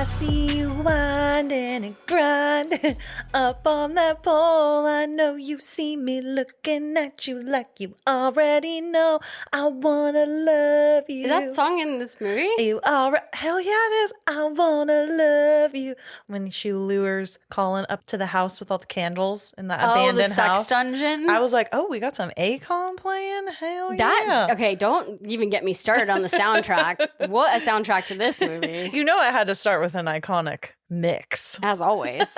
see you winding and grinding up on that pole. I know you see me looking at you like you already know. I wanna love you. Is that song in this movie? You are, hell yeah it is. I wanna love you. When she lures Colin up to the house with all the candles in that abandoned house. Oh, the sex dungeon? I was like, oh, we got some Akon playing? Hell yeah. Okay, don't even get me started on the soundtrack. What a soundtrack to this movie. You know I had to start with an iconic mix. As always.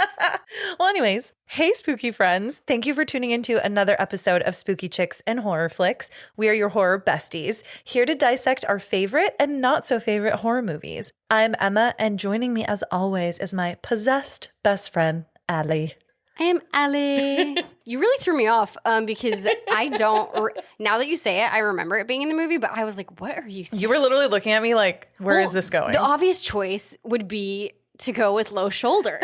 Well, anyways, hey, spooky friends. Thank you for tuning into another episode of Spooky Chicks and Horror Flicks. We are your horror besties, here to dissect our favorite and not so favorite horror movies. I'm Emma, and joining me as always is my possessed best friend, Allie. I am Allie. You really threw me off because I don't, now that you say it, I remember it being in the movie, but I was like, what are you saying? You were literally looking at me like, where is this going? The obvious choice would be to go with low shoulder.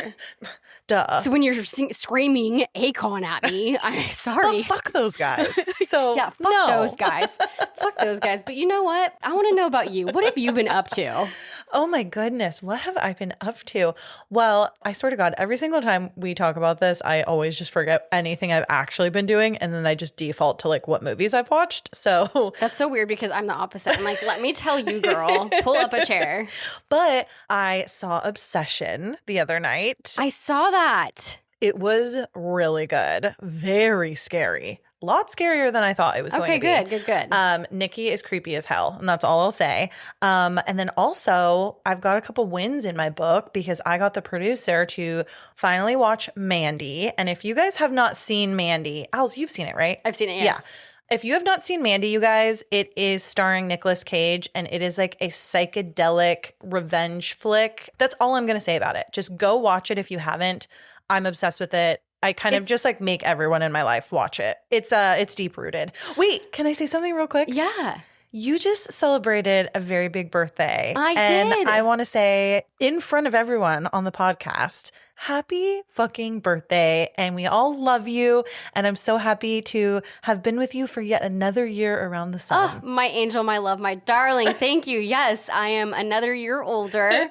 Duh. So when you're screaming Akon at me, I'm sorry. But fuck those guys. So yeah, fuck those guys. Fuck those guys. But you know what? I want to know about you. What have you been up to? Oh my goodness. What have I been up to? Well, I swear to God, every single time we talk about this, I always just forget anything I've actually been doing. And then I just default to like what movies I've watched. So that's so weird because I'm the opposite. I'm like, let me tell you, girl, pull up a chair. But I saw Obsession the other night. I saw that. It was really good. Very scary. A lot scarier than I thought it was going to be. Okay, good. Nikki is creepy as hell, and that's all I'll say. And then also, I've got a couple wins in my book because I got the producer to finally watch Mandy. And if you guys have not seen Mandy, Als, you've seen it, right? I've seen it, yes. Yeah. If you have not seen Mandy, you guys, it is starring Nicolas Cage, and it is like a psychedelic revenge flick. That's all I'm going to say about it. Just go watch it if you haven't. I'm obsessed with it. I kind of just like make everyone in my life watch it. It's deep rooted. Wait, can I say something real quick? Yeah. You just celebrated a very big birthday. I did. And I want to say in front of everyone on the podcast, happy fucking birthday. And we all love you. And I'm so happy to have been with you for yet another year around the sun. Oh, my angel, my love, my darling. Thank you. Yes, I am another year older.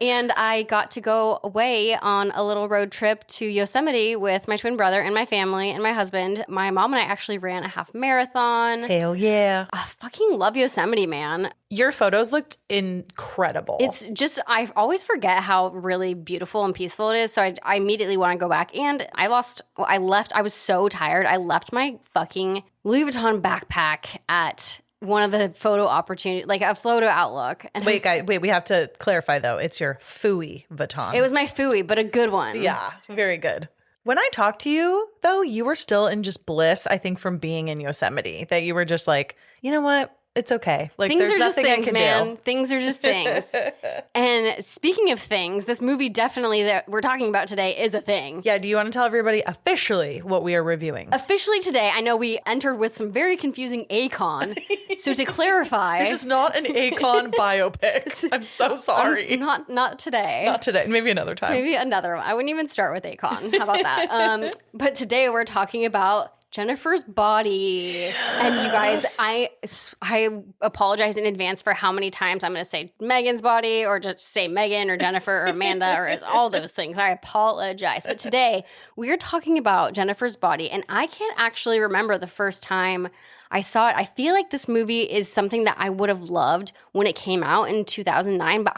And I got to go away on a little road trip to Yosemite with my twin brother and my family and my husband. My mom and I actually ran a half marathon. Hell yeah. I fucking love Yosemite, man. Your photos looked incredible. It's just, I always forget how really beautiful and peaceful it is. So I immediately want to go back. And I was so tired. I left my fucking Louis Vuitton backpack at one of the photo opportunities, like a photo outlook. And wait, we have to clarify though. It's your Fooey Vuitton. It was my Fooey, but a good one. Yeah, very good. When I talked to you, though, you were still in just bliss, I think, from being in Yosemite, that you were just like, you know what? It's okay. Like, things there's are just nothing things, I can man. do. Things are just things. And speaking of things, this movie definitely that we're talking about today is a thing. Yeah, do you want to tell everybody officially what we are reviewing? Officially today, I know we entered with some very confusing Akon. So to clarify... This is not an Akon biopic. I'm so sorry. Not today. Not today. Maybe another time. Maybe another one. I wouldn't even start with Akon. How about that? But today we're talking about Jennifer's Body. Yes. And you guys, I apologize in advance for how many times I'm going to say Megan's Body or just say Megan or Jennifer or Amanda or all those things. I apologize. But today we're talking about Jennifer's Body, and I can't actually remember the first time I saw it. I feel like this movie is something that I would have loved when it came out in 2009, but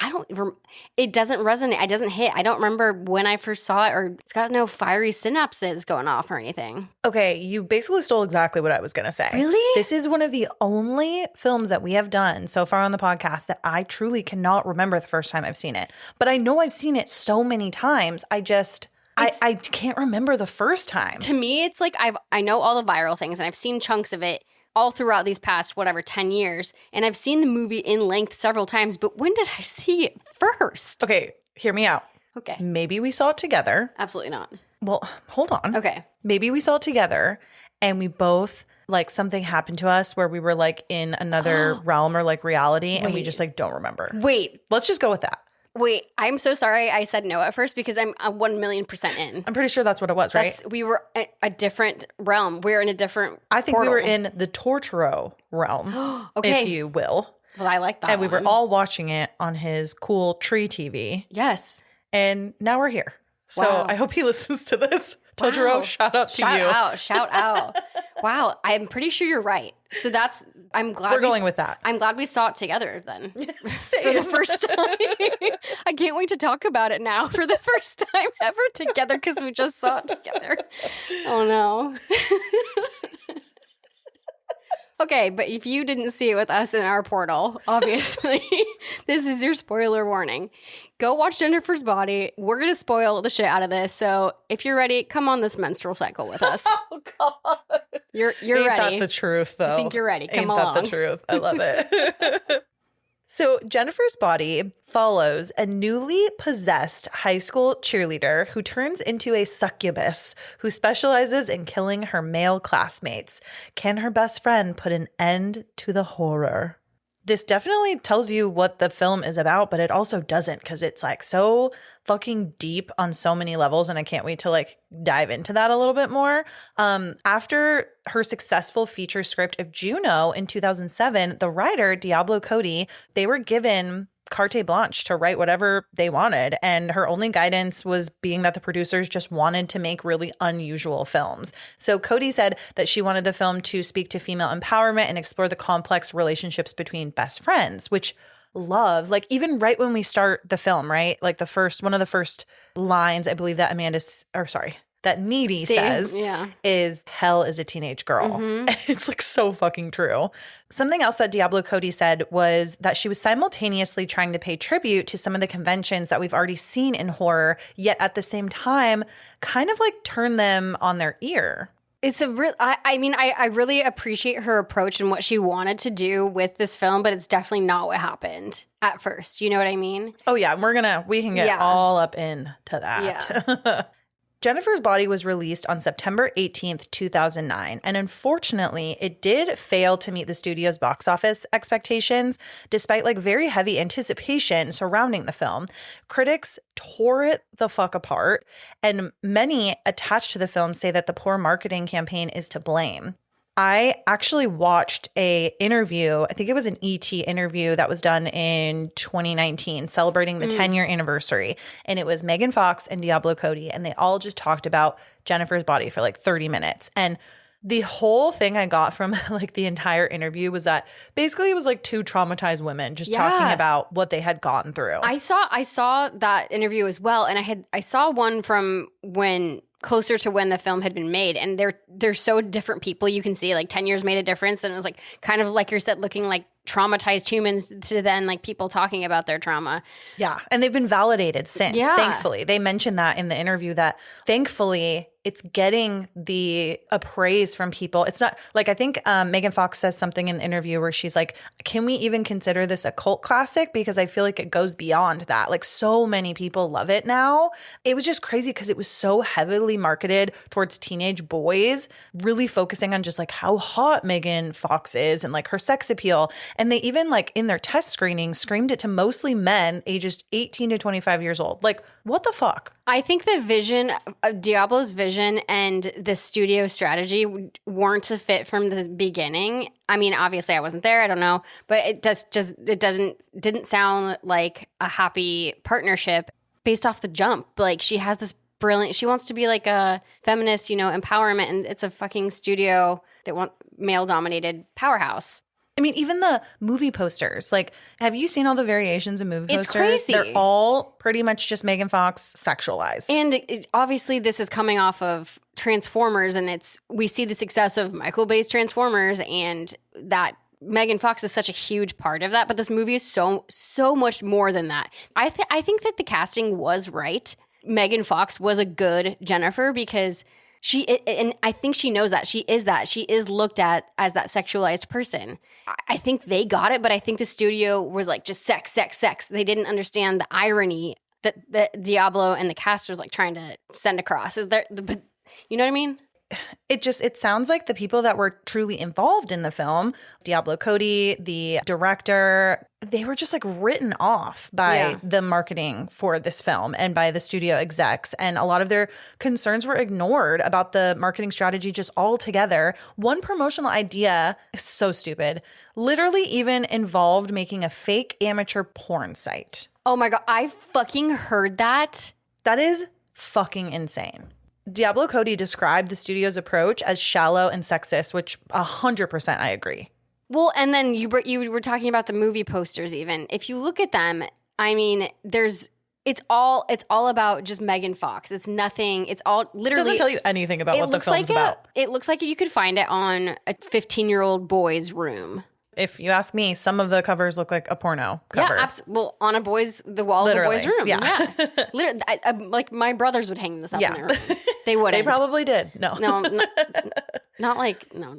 it doesn't resonate. It doesn't hit. I don't remember when I first saw it, or it's got no fiery synapses going off or anything. Okay, you basically stole exactly what I was going to say. Really? This is one of the only films that we have done so far on the podcast that I truly cannot remember the first time I've seen it. But I know I've seen it so many times. I can't remember the first time. To me, it's like I know all the viral things, and I've seen chunks of it all throughout these past, 10 years. And I've seen the movie in length several times, but when did I see it first? Okay, hear me out. Okay. Maybe we saw it together. Absolutely not. Well, hold on. Okay. Maybe we saw it together and we both, like, something happened to us where we were like in another realm or like reality and we just like don't remember. Wait. Let's just go with that. Wait, I'm so sorry I said no at first because I'm 1,000,000% in. I'm pretty sure that's what it was, right? We were a different realm. We're in a different I think portal. we were in the Torturo realm, okay. if you will. Well, I like that And we were one. all watching it on his cool tree TV. Yes. And now we're here. So Wow. I hope he listens to this. Wow. Totoro, shout out to you. Shout out. Wow. I'm pretty sure you're right. So I'm glad We're going with that. I'm glad we saw it together then. For Same. the first time. I can't wait to talk about it now for the first time ever together because we just saw it together. Oh no. Okay, but if you didn't see it with us in our portal, obviously, this is your spoiler warning. Go watch Jennifer's Body. We're going to spoil the shit out of this. So if you're ready, come on this menstrual cycle with us. Oh, God. You're Ain't ready. that the truth, though? I think you're ready. Come Ain't along. that the truth? I love it. So Jennifer's Body follows a newly possessed high school cheerleader who turns into a succubus who specializes in killing her male classmates. Can her best friend put an end to the horror? This definitely tells you what the film is about, but it also doesn't, because it's like so fucking deep on so many levels, and I can't wait to like dive into that a little bit more. After her successful feature script of Juno in 2007, the writer Diablo Cody, they were given carte blanche to write whatever they wanted, and her only guidance was being that the producers just wanted to make really unusual films. So Cody said that she wanted the film to speak to female empowerment and explore the complex relationships between best friends, which love, like even right when we start the film, right? Like one of the first lines I believe that that Needy says is hell is a teenage girl. Mm-hmm. It's like so fucking true. Something else that Diablo Cody said was that she was simultaneously trying to pay tribute to some of the conventions that we've already seen in horror, yet at the same time kind of like turn them on their ear. It's a real, I really appreciate her approach and what she wanted to do with this film, but it's definitely not what happened at first. You know what I mean? Oh yeah, we can get all up into that. Yeah. Jennifer's Body was released on September 18th, 2009, and unfortunately, it did fail to meet the studio's box office expectations, despite like very heavy anticipation surrounding the film. Critics tore it the fuck apart, and many attached to the film say that the poor marketing campaign is to blame. I actually watched a interview, I think it was an ET interview that was done in 2019 celebrating the 10-year anniversary. And it was Megan Fox and Diablo Cody, and they all just talked about Jennifer's Body for like 30 minutes. And the whole thing I got from like the entire interview was that basically it was like two traumatized women just talking about what they had gotten through. I saw that interview as well, and I saw one from closer to when the film had been made, and they're so different people. You can see like 10 years made a difference, and it was like kind of like you said, looking like traumatized humans to then like people talking about their trauma. Yeah, and they've been validated since, thankfully. They mentioned that in the interview that thankfully it's getting the appraise from people. It's not like, I think Megan Fox says something in the interview where she's like, can we even consider this a cult classic? Because I feel like it goes beyond that. Like so many people love it now. It was just crazy because it was so heavily marketed towards teenage boys, really focusing on just like how hot Megan Fox is and like her sex appeal. And they even like in their test screening screamed it to mostly men ages 18 to 25 years old. Like what the fuck? I think the vision, Diablo's vision and the studio strategy weren't a fit from the beginning. I mean, obviously I wasn't there. I don't know. But it didn't sound like a happy partnership based off the jump. Like she has this brilliant, she wants to be like a feminist, empowerment. And it's a fucking studio that want male dominated powerhouse. I mean, even the movie posters, like, have you seen all the variations of movie posters? It's crazy. They're all pretty much just Megan Fox sexualized. And obviously this is coming off of Transformers, and we see the success of Michael Bay's Transformers, and that Megan Fox is such a huge part of that. But this movie is so much more than that. I think that the casting was right. Megan Fox was a good Jennifer because and I think she knows that. She is looked at as that sexualized person. I think they got it, but I think the studio was like, just sex, sex, sex. They didn't understand the irony that Diablo and the cast was like trying to send across. But you know what I mean? it sounds like the people that were truly involved in the film, Diablo Cody, the director, they were just like written off by the marketing for this film and by the studio execs. And a lot of their concerns were ignored about the marketing strategy just altogether. One promotional idea is so stupid, literally even involved making a fake amateur porn site. Oh my God, I fucking heard that. That is fucking insane. Diablo Cody described the studio's approach as shallow and sexist, which 100% I agree. Well, and then you were talking about the movie posters even. If you look at them, I mean, it's all about just Megan Fox. It's nothing. It's all literally. It doesn't tell you anything about what the film's about. It looks like you could find it on a 15-year-old boy's room. If you ask me, some of the covers look like a porno cover. Yeah, absolutely. Well, on the wall literally. Of a boy's room. Yeah. Literally, like my brothers would hang this up in their room. They wouldn't. They probably did. No,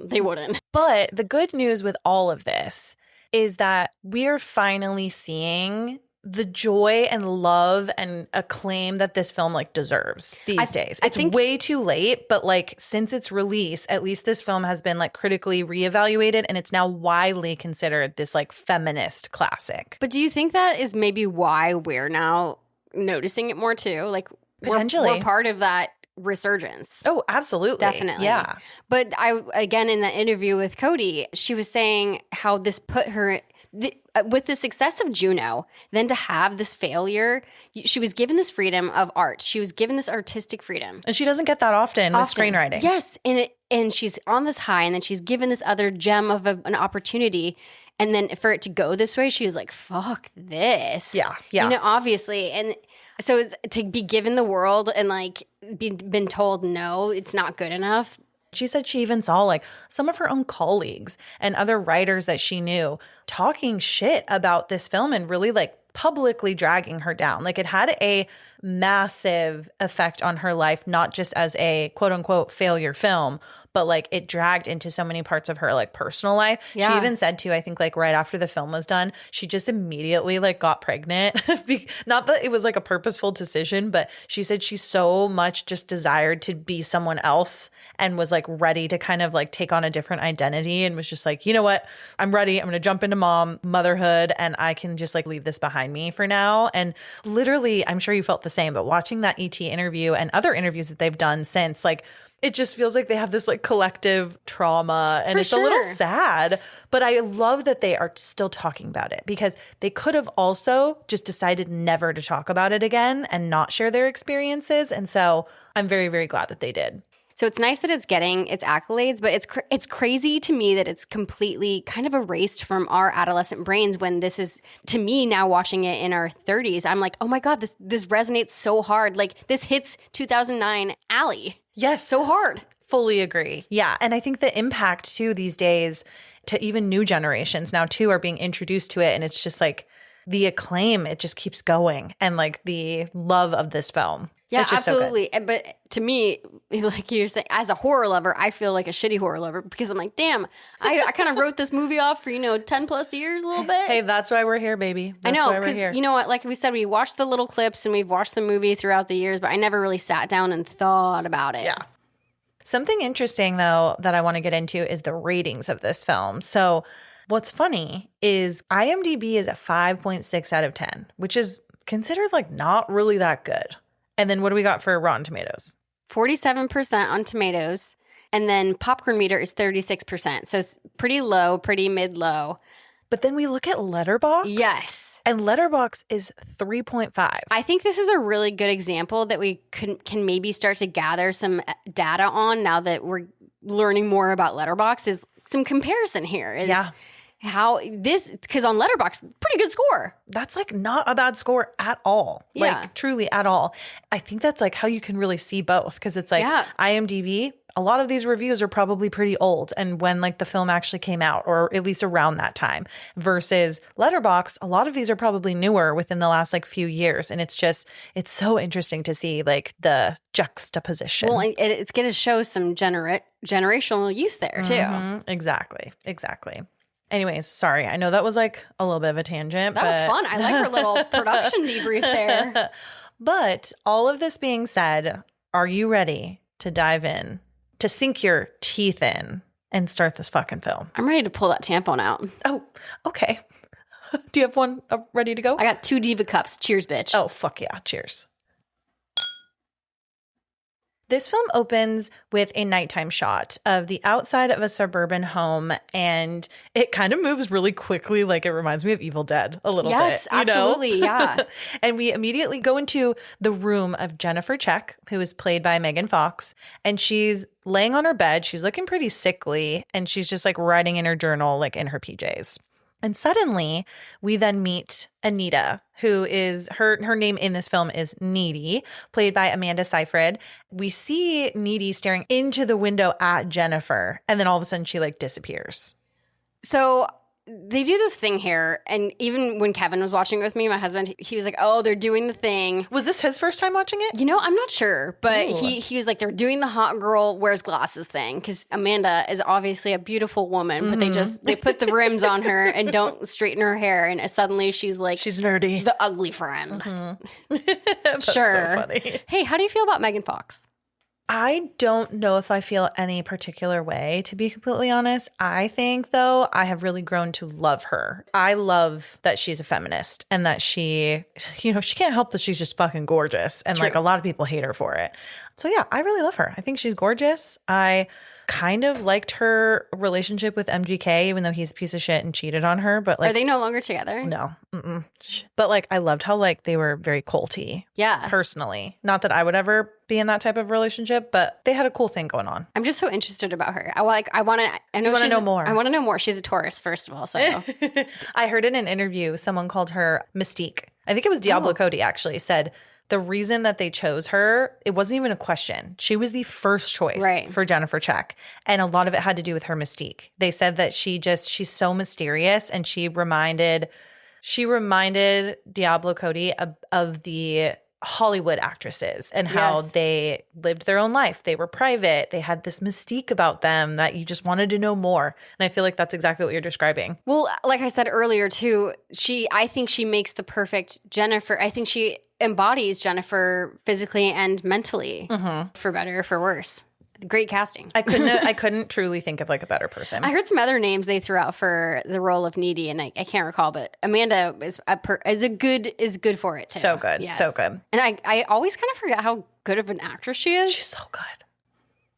they wouldn't. But the good news with all of this is that we are finally seeing the joy and love and acclaim that this film like deserves these days. It's way too late, but like since its release, at least this film has been like critically reevaluated and it's now widely considered this like feminist classic. But do you think that is maybe why we're now noticing it more too? Like potentially we're part of that resurgence. Oh, absolutely. Definitely. Yeah. But again, in the interview with Cody, she was saying how this put her with the success of Juno, then to have this failure, she was given this freedom of art. She was given this artistic freedom. And she doesn't get that often with screenwriting. Yes. And she's on this high, and then she's given this other gem of an opportunity. And then for it to go this way, she was like, fuck this. Yeah. Yeah. You know, obviously. And so it's to be given the world and like been told, no, it's not good enough. She said she even saw like some of her own colleagues and other writers that she knew talking shit about this film and really like publicly dragging her down. Like it had a massive effect on her life, not just as a quote unquote failure film, but like it dragged into so many parts of her like personal life. Yeah. She even said too, I think like right after the film was done, she just immediately like got pregnant. Not that it was like a purposeful decision, but she said she so much just desired to be someone else and was like ready to kind of like take on a different identity and was just like, you know what, I'm ready. I'm going to jump into motherhood and I can just like leave this behind me for now. And literally, I'm sure you felt the same, but watching that ET interview and other interviews that they've done since, like, it just feels like they have this like collective trauma and it's a little sad, but I love that they are still talking about it because they could have also just decided never to talk about it again and not share their experiences. And so I'm very, very glad that they did. So it's nice that it's getting its accolades, but it's crazy to me that it's completely kind of erased from our adolescent brains when this is, to me now watching it in our 30s, I'm like, oh my God, this resonates so hard. Like this hits 2009 Allie. Yes. So hard. Fully agree. Yeah. And I think the impact too these days to even new generations now too are being introduced to it. And it's just like the acclaim, it just keeps going. And like the love of this film. Yeah, absolutely. So but to me, like you're saying, as a horror lover, I feel like a shitty horror lover because I'm like, damn, I kind of wrote this movie off for, 10 plus years a little bit. Hey, that's why we're here, baby. That's I know, because you know what, like we said, we watched the little clips and we've watched the movie throughout the years, but I never really sat down and thought about it. Yeah. Something interesting, though, that I want to get into is the ratings of this film. So what's funny is IMDb is a 5.6 out of 10, which is considered like not really that good. And then what do we got for Rotten Tomatoes? 47% on tomatoes. And then popcorn meter is 36%. So it's pretty low, pretty mid-low. But then we look at Letterboxd. Yes. And Letterboxd is 3.5. I think this is a really good example that we can maybe start to gather some data on now that we're learning more about Letterboxd is some comparison here. Yeah. How this, because on Letterboxd, pretty good score. That's like not a bad score at all. Yeah. Like truly at all. I think that's like how you can really see both because it's like IMDb, a lot of these reviews are probably pretty old and when like the film actually came out or at least around that time versus Letterboxd, a lot of these are probably newer within the last like few years. And it's so interesting to see like the juxtaposition. Well, it's going to show some generational use there too. Mm-hmm. Exactly. Anyways, sorry. I know that was like a little bit of a tangent. That was fun. I like our little production debrief there. But all of this being said, are you ready to dive in to sink your teeth in and start this fucking film. I'm ready to pull that tampon out. Oh, okay. Do you have one ready to go? I got 2 Diva cups. Cheers, bitch. Oh, fuck yeah. Cheers. This film opens with a nighttime shot of the outside of a suburban home, and it kind of moves really quickly. Like, it reminds me of Evil Dead a little bit. Yes, absolutely. Yeah. And we immediately go into the room of Jennifer Check, who is played by Megan Fox, and she's laying on her bed. She's looking pretty sickly, and she's just like writing in her journal, like in her PJs. And suddenly we then meet Anita, who is her name in this film is Needy, played by Amanda Seyfried. We see Needy staring into the window at Jennifer, and then all of a sudden she like disappears. So they do this thing here, and even when Kevin was watching with me, my husband, he was like, oh, they're doing the thing. Was this his first time watching it? You know, I'm not sure, but he was like, they're doing the hot girl wears glasses thing, because Amanda is obviously a beautiful woman, but they put the rims on her and don't straighten her hair, and suddenly she's like, she's nerdy, the ugly friend. That's sure. So funny. Hey, how do you feel about Megan Fox? I don't know if I feel any particular way, to be completely honest. I think, though, I have really grown to love her. I love that she's a feminist and that she can't help that she's just fucking gorgeous. And like a lot of people hate her for it. So yeah, I really love her. I think she's gorgeous. I kind of liked her relationship with MGK, even though he's a piece of shit and cheated on her. But like, are they no longer together? No. But like, I loved how like they were very culty. Yeah. Personally. Not that I would ever be in that type of relationship, but they had a cool thing going on. I'm just so interested about her. I want to know more. I want to know more. She's a Taurus, first of all. So I heard in an interview, someone called her Mystique. I think it was Diablo Cody actually said the reason that they chose her, it wasn't even a question. She was the first choice for Jennifer Check. And a lot of it had to do with her mystique. They said that she's so mysterious, and she reminded Diablo Cody of the Hollywood actresses and how they lived their own life. They were private. They had this mystique about them that you just wanted to know more. And I feel like that's exactly what you're describing. Well, like I said earlier too, I think she makes the perfect Jennifer. I think she embodies Jennifer physically and mentally, for better or for worse. Great casting. I couldn't truly think of like a better person. I heard some other names they threw out for the role of Needy, and I can't recall, but Amanda is good for it too. So good, so good. And I always kind of forget how good of an actress she is. She's so good.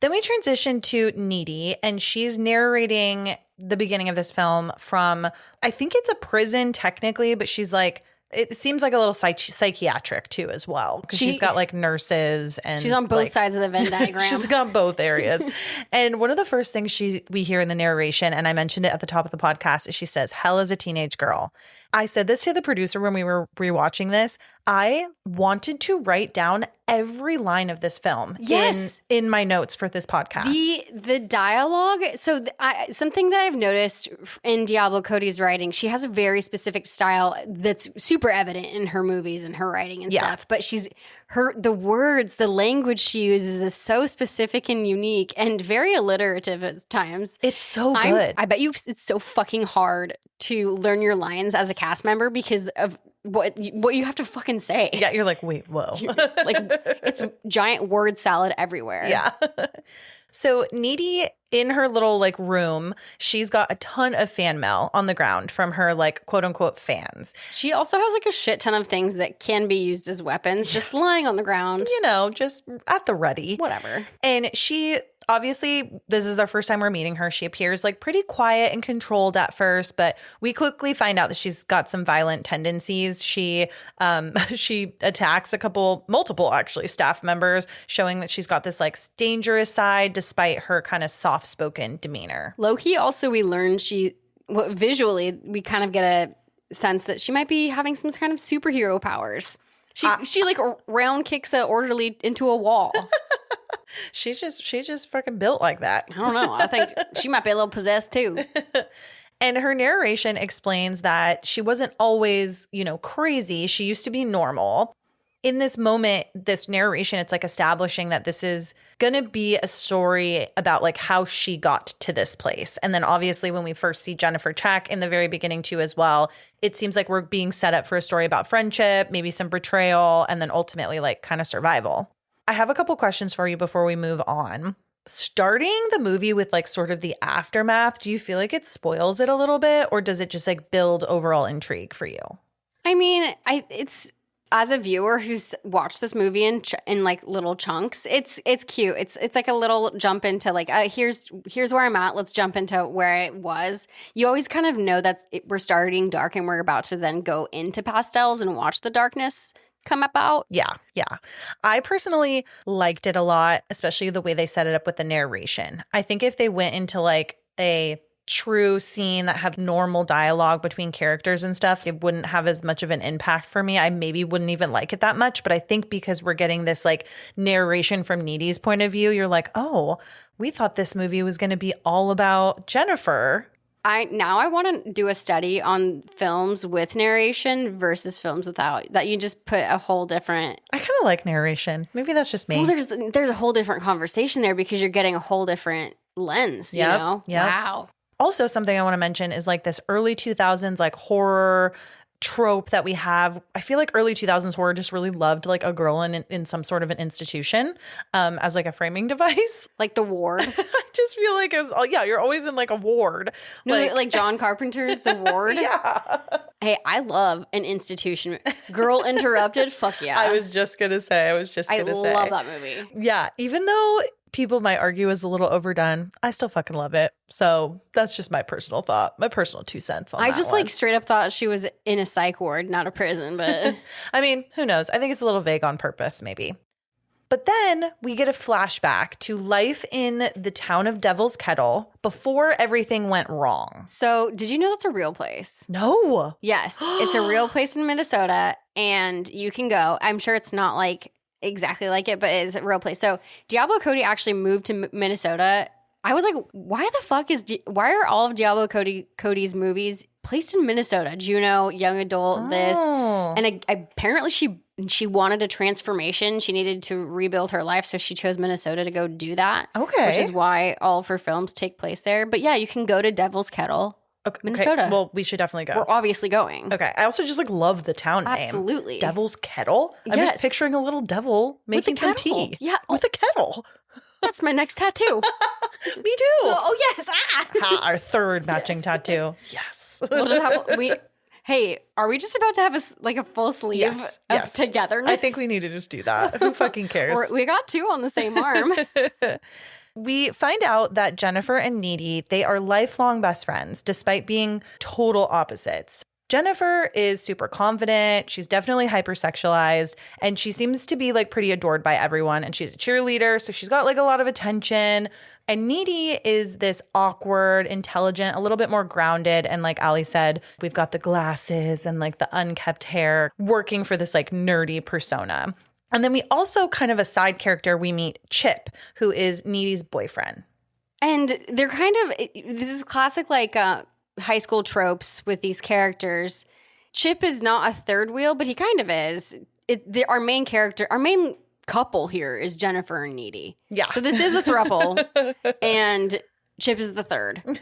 Then we transition to Needy, and she's narrating the beginning of this film from, I think it's a prison technically, but she's like, it seems like a little psychiatric too as well, because she's got like nurses and she's on both sides of the Venn diagram. She's got both areas. And one of the first things we hear in the narration, and I mentioned it at the top of the podcast, is she says, "Hell is a teenage girl." I said this to the producer when we were rewatching this. I wanted to write down every line of this film in my notes for this podcast. The dialogue. So something that I've noticed in Diablo Cody's writing, she has a very specific style that's super evident in her movies and her writing and stuff. But the words, the language she uses is so specific and unique and very alliterative at times. It's so good. I bet you it's so fucking hard to learn your lines as a cast member because of what you have to fucking say. Yeah, you're like, wait, whoa. Like, it's giant word salad everywhere. Yeah. So Needy, in her little like room, she's got a ton of fan mail on the ground from her like quote unquote fans. She also has like a shit ton of things that can be used as weapons just lying on the ground. You know, just at the ready. Whatever. And she, obviously, this is our first time we're meeting her. She appears like pretty quiet and controlled at first, but we quickly find out that she's got some violent tendencies. She attacks multiple actually staff members, showing that she's got this like dangerous side despite her kind of soft-spoken demeanor. Low-key also we learned visually we kind of get a sense that she might be having some kind of superhero powers. She like round kicks an orderly into a wall. She's just fucking built like that. I don't know. I think she might be a little possessed too. And her narration explains that she wasn't always, crazy. She used to be normal. In this moment, this narration, it's like establishing that this is going to be a story about like how she got to this place. And then obviously when we first see Jennifer Check in the very beginning too as well, it seems like we're being set up for a story about friendship, maybe some betrayal, and then ultimately like kind of survival. I have a couple questions for you before we move on. starting the movie with like sort of the aftermath, do you feel like it spoils it a little bit, or does it just like build overall intrigue for you? I mean, it's as a viewer who's watched this movie in like little chunks, it's cute. It's like a little jump into like here's where I'm at. Let's jump into where it was. You always kind of know that we're starting dark and we're about to then go into pastels and watch the darkness come about. Yeah. I personally liked it a lot, especially the way they set it up with the narration. I think if they went into like a true scene that had normal dialogue between characters and stuff, it wouldn't have as much of an impact for me. I maybe wouldn't even like it that much, but I think because we're getting this like narration from Needy's point of view, you're like, oh, we thought this movie was going to be all about Jennifer. I want to do a study on films with narration versus films without. That you just put a whole different. I kind of like narration. Maybe that's just me. Well, there's a whole different conversation there because you're getting a whole different lens. You know? Yep. Wow. Also, something I want to mention is like this early 2000s like horror trope that we have. I feel like early 2000s horror just really loved like a girl in some sort of an institution as like a framing device. Like The Ward. I just feel like it was, you're always in like a ward. No, like John Carpenter's The Ward. Yeah. Hey, I love an institution. Girl Interrupted, fuck yeah. I was just going to say. I love that movie. Yeah, even though people might argue is a little overdone, I still fucking love it. So that's just my personal thought, my personal 2 cents on that. I just like straight up thought she was in a psych ward, not a prison, but I mean, who knows? I think it's a little vague on purpose, maybe. But then we get a flashback to life in the town of Devil's Kettle before everything went wrong. So did you know that's a real place? No. Yes, it's a real place in Minnesota and you can go. I'm sure it's not like exactly like it, but it is a real place. So Diablo Cody actually moved to Minnesota. I was like, why the fuck why are all of Diablo Cody's movies placed in Minnesota? Juno, young adult, this. And apparently she wanted a transformation. She needed to rebuild her life, so she chose Minnesota to go do that. Okay. Which is why all of her films take place there. But yeah, you can go to Devil's Kettle, Minnesota. Okay. Well, we should definitely go. We're obviously going. Okay. I also just like love the town name. Absolutely. Devil's Kettle. I'm Yes. just picturing a little devil making some kettle. tea. Yeah. With a kettle. That's my next tattoo. Me too. Oh yes. Our third matching tattoo. Yes. We'll just have Hey, are we just about to have a full sleeve of togetherness? I think we need to just do that. Who fucking cares? We got 2 on the same arm. We find out that Jennifer and Needy, they are lifelong best friends, despite being total opposites. Jennifer is super confident. She's definitely hypersexualized, and she seems to be like pretty adored by everyone. And she's a cheerleader, so she's got like a lot of attention. And Needy is this awkward, intelligent, a little bit more grounded. And like Ali said, we've got the glasses and like the unkept hair working for this like nerdy persona. And then we also kind of a side character, we meet Chip, who is Needy's boyfriend. And they're kind of, this is classic like high school tropes with these characters. Chip is not a third wheel, but he kind of is. Our main couple here is Jennifer and Needy. Yeah. So this is a throuple, and Chip is the third.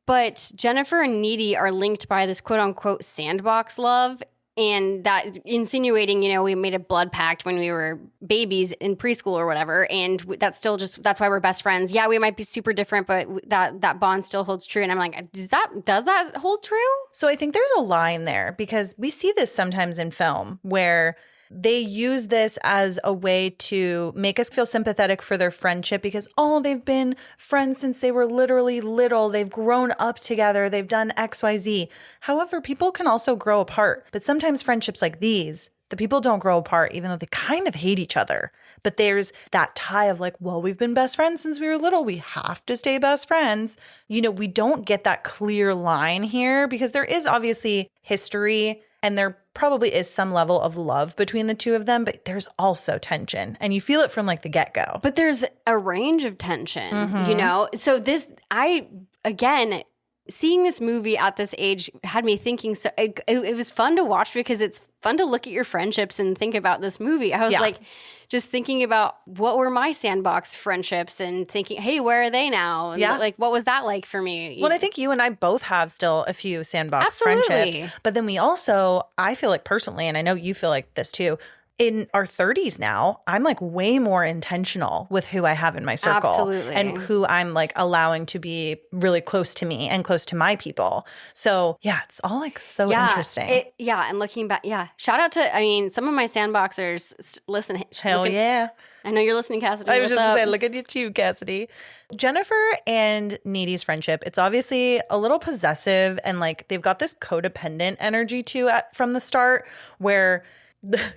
But Jennifer and Needy are linked by this quote unquote sandbox love. And that insinuating, we made a blood pact when we were babies in preschool or whatever. And that's why we're best friends. Yeah, we might be super different, but that bond still holds true. And I'm like, does that hold true? So I think there's a line there because we see this sometimes in film where they use this as a way to make us feel sympathetic for their friendship because, they've been friends since they were literally little. They've grown up together. They've done X, Y, Z. However, people can also grow apart. But sometimes friendships like these, the people don't grow apart, even though they kind of hate each other. But there's that tie of like, well, we've been best friends since we were little. We have to stay best friends. We don't get that clear line here because there is obviously history and there probably is some level of love between the two of them, but there's also tension and you feel it from like the get-go. But there's a range of tension, So seeing this movie at this age had me thinking, so it was fun to watch because it's fun to look at your friendships and think about this movie. I was like just thinking about what were my sandbox friendships and thinking, hey, where are they now? And like, what was that like for me? Well, I think you and I both have still a few sandbox Absolutely. friendships. But then we also, I feel like personally, and I know you feel like this too, in our 30s now, I'm like way more intentional with who I have in my circle. Absolutely. And who I'm like allowing to be really close to me and close to my people. So yeah, it's all like so interesting. And looking back, shout out to, some of my sandboxers listen. Hell yeah. I know you're listening, Cassidy. I was just going to say, look at you too, Cassidy. Jennifer and Needy's friendship, it's obviously a little possessive and like they've got this codependent energy to it from the start where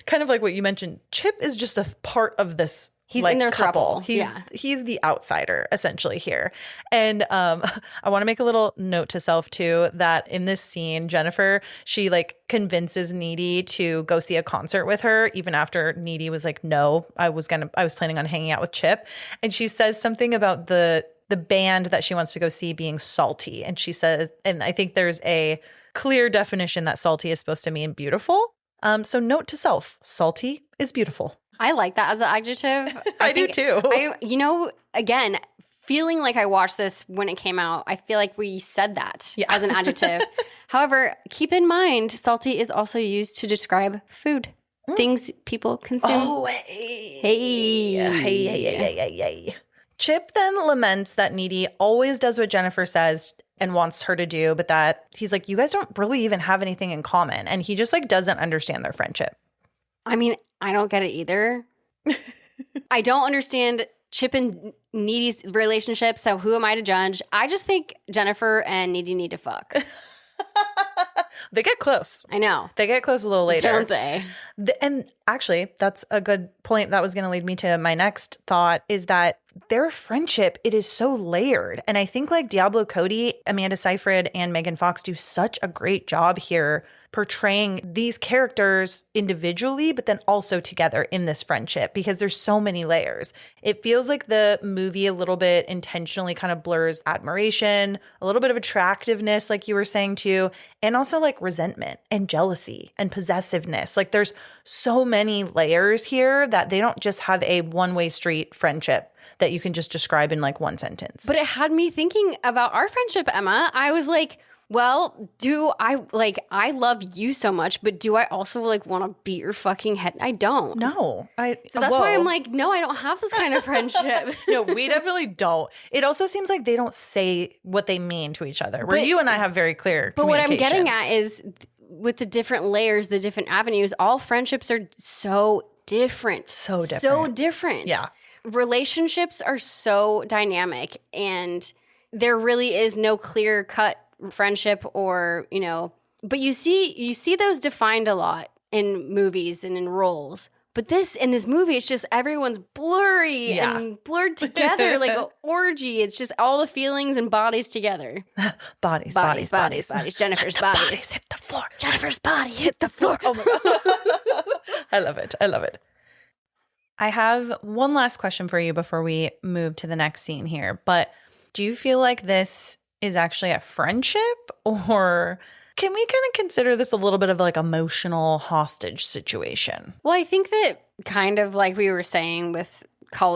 kind of like what you mentioned, Chip is just a part of this. He's like, in their couple. throuple. He's the outsider essentially here. And I want to make a little note to self too that in this scene, Jennifer, she like convinces Needy to go see a concert with her even after Needy was like, no, I was planning on hanging out with Chip. And she says something about the band that she wants to go see being salty. And she says, and I think there's a clear definition that salty is supposed to mean beautiful. So note to self, salty is beautiful. I like that as an adjective. I do too. Again, feeling like I watched this when it came out, I feel like we said that as an adjective. However, keep in mind, salty is also used to describe food, things people consume. Oh, hey. Chip then laments that Needy always does what Jennifer says and wants her to do, but that he's like, you guys don't really even have anything in common. And he just like doesn't understand their friendship. I mean, I don't get it either. I don't understand Chip and Needy's relationship, so who am I to judge? I just think Jennifer and Needy need to fuck. They get close. I know. They get close a little later. Don't they? And actually, that's a good point. That was going to lead me to my next thought is that their friendship, it is so layered. And I think like Diablo Cody, Amanda Seyfried, and Megan Fox do such a great job here portraying these characters individually, but then also together in this friendship because there's so many layers. It feels like the movie a little bit intentionally kind of blurs admiration, a little bit of attractiveness, like you were saying too, and also like resentment and jealousy and possessiveness. Like there's so many layers here that they don't just have a one-way street friendship that you can just describe in like one sentence. But it had me thinking about our friendship, Emma. I was like, well, I love you so much, but do I also like want to beat your fucking head? I don't. No. So that's why I'm like, no, I don't have this kind of friendship. No, we definitely don't. It also seems like they don't say what they mean to each other, where you and I have very clear But what I'm communication. getting at is with the different layers, the different avenues, all friendships are so different. So different. So different. Yeah. Relationships are so dynamic and there really is no clear cut friendship or, but you see those defined a lot in movies and in roles. But in this movie, it's just everyone's blurry and blurred together like an orgy. It's just all the feelings and bodies together. Bodies. Jennifer's bodies. Bodies hit the floor. Jennifer's body hit the floor. Oh my God. I love it. I have one last question for you before we move to the next scene here. But do you feel like this is actually a friendship, or can we kind of consider this a little bit of like emotional hostage situation? Well, I think that kind of like we were saying with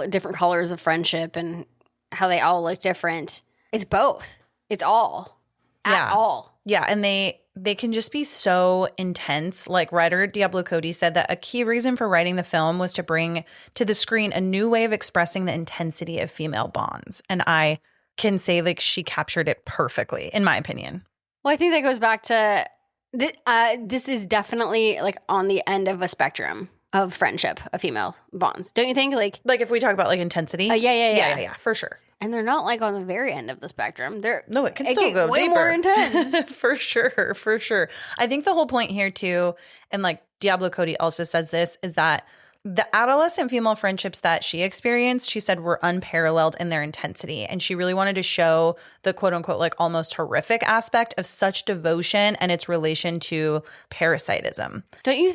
different colors of friendship and how they all look different. It's both. It's all. At all. Yeah, and they can just be so intense. Like writer Diablo Cody said that a key reason for writing the film was to bring to the screen a new way of expressing the intensity of female bonds. And I can say like she captured it perfectly, in my opinion. Well, I think that goes back to this is definitely like on the end of a spectrum of friendship, of female bonds. Don't you think? Like if we talk about like intensity? Yeah, for sure. And they're not like on the very end of the spectrum. It can still go way deeper. More intense. For sure. I think the whole point here too, and like Diablo Cody also says this, is that the adolescent female friendships that she experienced, she said, were unparalleled in their intensity. And she really wanted to show the quote unquote, like almost horrific aspect of such devotion and its relation to parasitism. Don't you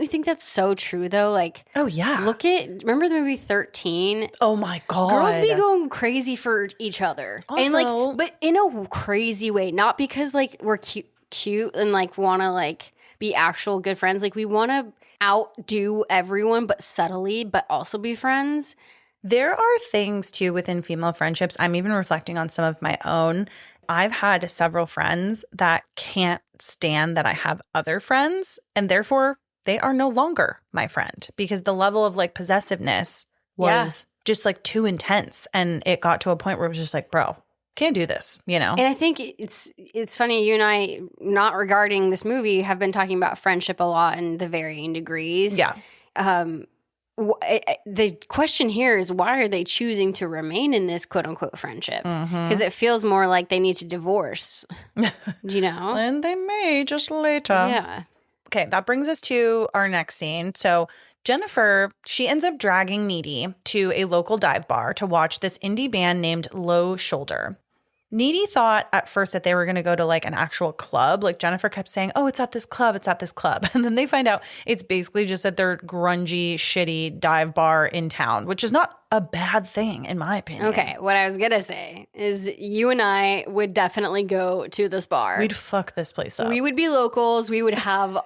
think that's so true though? Like, oh yeah. Remember the movie 13? Oh my God. Girls be going crazy for each other. Also, and like, but in a crazy way, not because like we're cute and like want to like be actual good friends. Like we want to outdo everyone, but subtly, but also be friends. There are things too within female friendships. I'm even reflecting on some of my own. I've had several friends that can't stand that I have other friends, and therefore they are no longer my friend because the level of like possessiveness was just like too intense. And it got to a point where it was just like, bro, can't do this, you know? And I think it's funny, you and I, not regarding this movie, have been talking about friendship a lot in the varying degrees. Yeah. The question here is, why are they choosing to remain in this quote unquote friendship? Because it feels more like they need to divorce. Do you know? And they may just later. Yeah. Okay, that brings us to our next scene. So Jennifer, she ends up dragging Needy to a local dive bar to watch this indie band named Low Shoulder. Needy thought at first that they were going to go to like an actual club. Like Jennifer kept saying, oh, it's at this club. It's at this club. And then they find out it's basically just at their grungy, shitty dive bar in town, which is not a bad thing in my opinion. Okay, what I was going to say is you and I would definitely go to this bar. We'd fuck this place up. We would be locals. We would have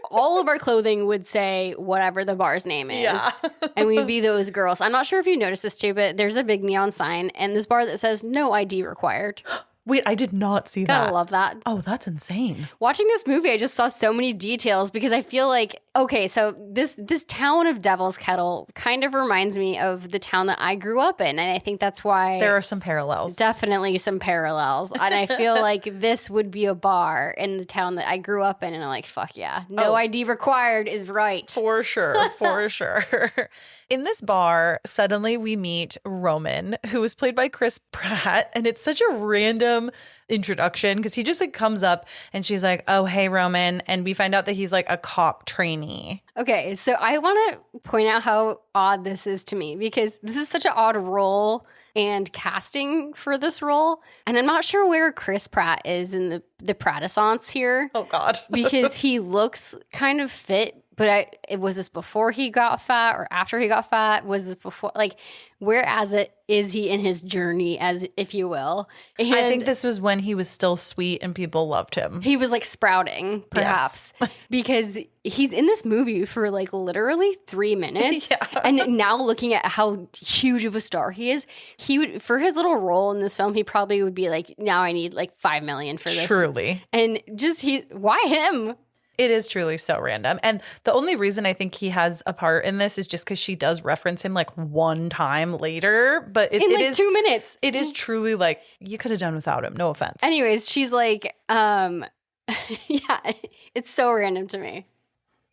all of our clothing would say whatever the bar's name is. Yeah. And we'd be those girls. I'm not sure if you noticed this too, but there's a big neon sign in this bar that says no ID required. Wait, I did not see that. Gotta love that. Oh, that's insane. Watching this movie, I just saw so many details because I feel like, okay, so this town of Devil's Kettle kind of reminds me of the town that I grew up in. And I think that's why There are some parallels. definitely some parallels. And I feel like this would be a bar in the town that I grew up in. And I'm like, fuck yeah. No ID required is right. For sure. For sure. In this bar, suddenly we meet Roman, who is played by Chris Pratt. And it's such a random introduction because he just like comes up and she's like, oh, hey, Roman. And we find out that he's like a cop trainee. Okay, so I want to point out how odd this is to me because this is such an odd role and casting for this role. And I'm not sure where Chris Pratt is in the Pratt-assance here. Oh, God. Because he looks kind of fit. But was this before he got fat or after he got fat? Was this before? Like, is he in his journey, as if you will? And I think this was when he was still sweet and people loved him. He was like sprouting, perhaps, because he's in this movie for like literally 3 minutes. Yeah. And now looking at how huge of a star he is, he would, for his little role in this film, he probably would be like, now I need like $5 million for this. Truly. And just why him? It is truly so random. And the only reason I think he has a part in this is just because she does reference him like one time later. But it like is 2 minutes. It is truly like you could have done without him. No offense. Anyways, she's like, yeah, it's so random to me.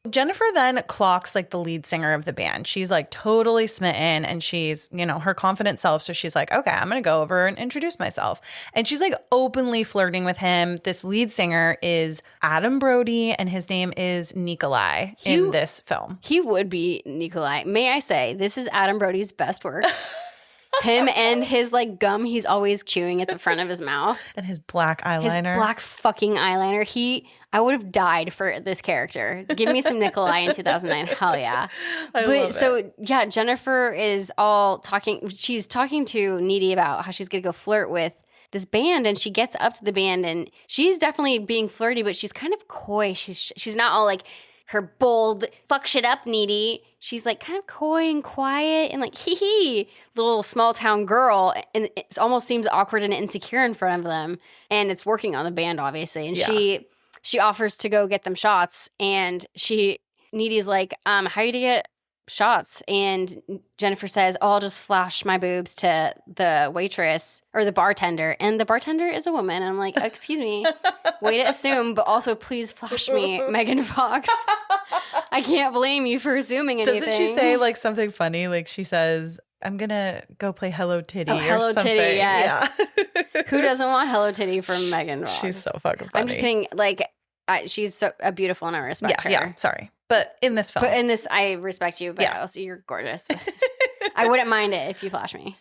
Jennifer then clocks like the lead singer of the band. She's like totally smitten and she's, her confident self. So she's like, okay, I'm going to go over and introduce myself. And she's like openly flirting with him. This lead singer is Adam Brody and his name is Nikolai in this film. He would be Nikolai. May I say, this is Adam Brody's best work. Him and his like gum he's always chewing at the front of his mouth. And his black eyeliner. His black fucking eyeliner. I would have died for this character. Give me some Nikolai in 2009. Hell yeah. Yeah, Jennifer is all talking. She's talking to Needy about how she's going to go flirt with this band, and she gets up to the band, and she's definitely being flirty, but she's kind of coy. She's not all like her bold, fuck shit up, Needy. She's like kind of coy and quiet and like, hee, little small town girl. And it almost seems awkward and insecure in front of them. And it's working on the band, obviously. And she offers to go get them shots. And Needy's like, how are you to get shots? And Jennifer says, I'll just flash my boobs to the waitress or the bartender. And the bartender is a woman. And I'm like, excuse me, way to assume, but also please flash me, Megan Fox. I can't blame you for assuming anything. Doesn't she say like something funny? Like she says, I'm going to go play Hello Titty or Hello something. Titty, yes. Yeah. Who doesn't want Hello Titty from Megan Fox? She's so fucking funny. I'm just kidding. Like, she's so beautiful and I respect her. Yeah, sorry. But in this film. But in this, I respect you, but also you're gorgeous. I wouldn't mind it if you flash me.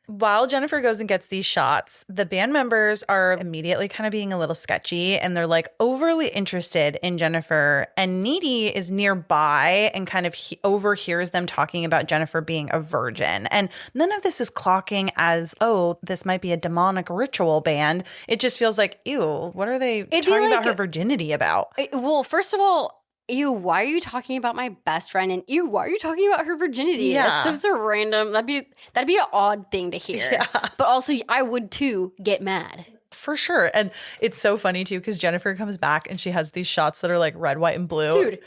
While Jennifer goes and gets these shots, the band members are immediately kind of being a little sketchy and they're like overly interested in Jennifer. And Needy is nearby and kind of overhears them talking about Jennifer being a virgin. And none of this is clocking as, oh, this might be a demonic ritual band. It just feels like, ew, what are they talking about her virginity about? Well, first of all, ew, why are you talking about my best friend? And ew, why are you talking about her virginity? Yeah. That's so random. That'd be an odd thing to hear. Yeah. But also, I would too get mad. For sure. And it's so funny too because Jennifer comes back and she has these shots that are like red, white, and blue. Dude.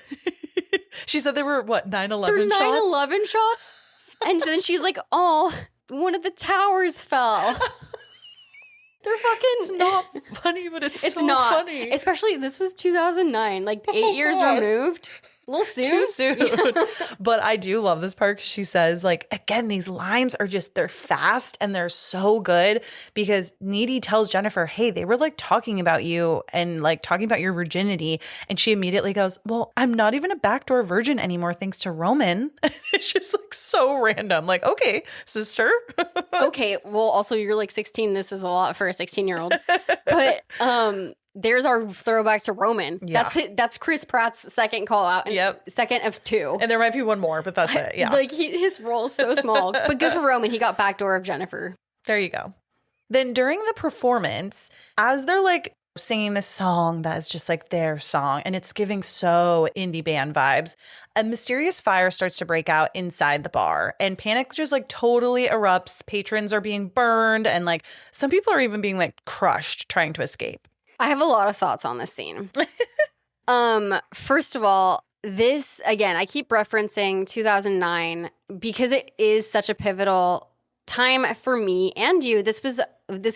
She said they were, what, 9/11 They're shots? 9/11 shots? And then she's like, oh, one of the towers fell. They're fucking... It's not funny, but it's so not funny. Especially, this was 2009, like 8 years God. removed. A little soon. Too soon. But I do love this part. She says, like, again, these lines are just, they're fast and they're so good because Needy tells Jennifer, hey, they were like talking about you and like talking about your virginity. And she immediately goes, well, I'm not even a backdoor virgin anymore thanks to Roman. It's just like so random. Like, okay, sister. Okay, well, also you're like 16. This is a lot for a 16-year-old. But there's our throwback to Roman. Yeah. That's Chris Pratt's second call out. Yep. Second of 2. And there might be one more, but that's it. Yeah. Like his role is so small. But good for Roman. He got backdoor of Jennifer. There you go. Then during the performance, as they're like singing this song that is just like their song and it's giving so indie band vibes, a mysterious fire starts to break out inside the bar and panic just like totally erupts. Patrons are being burned and like some people are even being like crushed trying to escape. I have a lot of thoughts on this scene. First of all, this, again, I keep referencing 2009 because it is such a pivotal time for me and you. This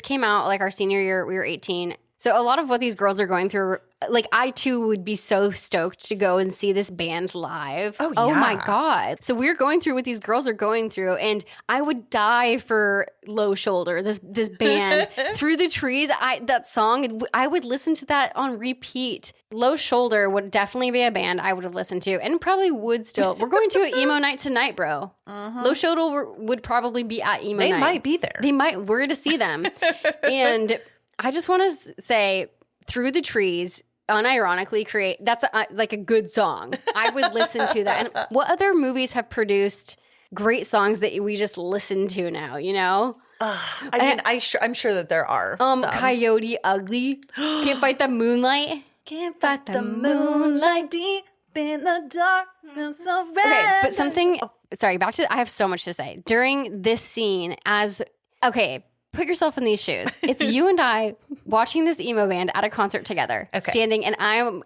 came out like our senior year. We were 18. So a lot of what these girls are going through, like I too would be so stoked to go and see this band live. Oh, Oh yeah. my God. So we're going through what these girls are going through and I would die for Low Shoulder, this band. Through the Trees, that song, I would listen to that on repeat. Low Shoulder would definitely be a band I would have listened to and probably would still. We're going to an emo night tonight, bro. Low Shoulder would probably be at emo night. They might be there. They might. We're to see them. And I just want to say, Through the Trees, unironically that's like a good song. I would listen to that. And what other movies have produced great songs that we just listen to now, you know? I'm sure that there are. some. Coyote Ugly, Can't Fight the Moonlight. Can't fight the moonlight deep in the darkness of red. Okay, but something, sorry, I have so much to say. During this scene put yourself in these shoes. It's you and I watching this emo band at a concert together, standing, and I'm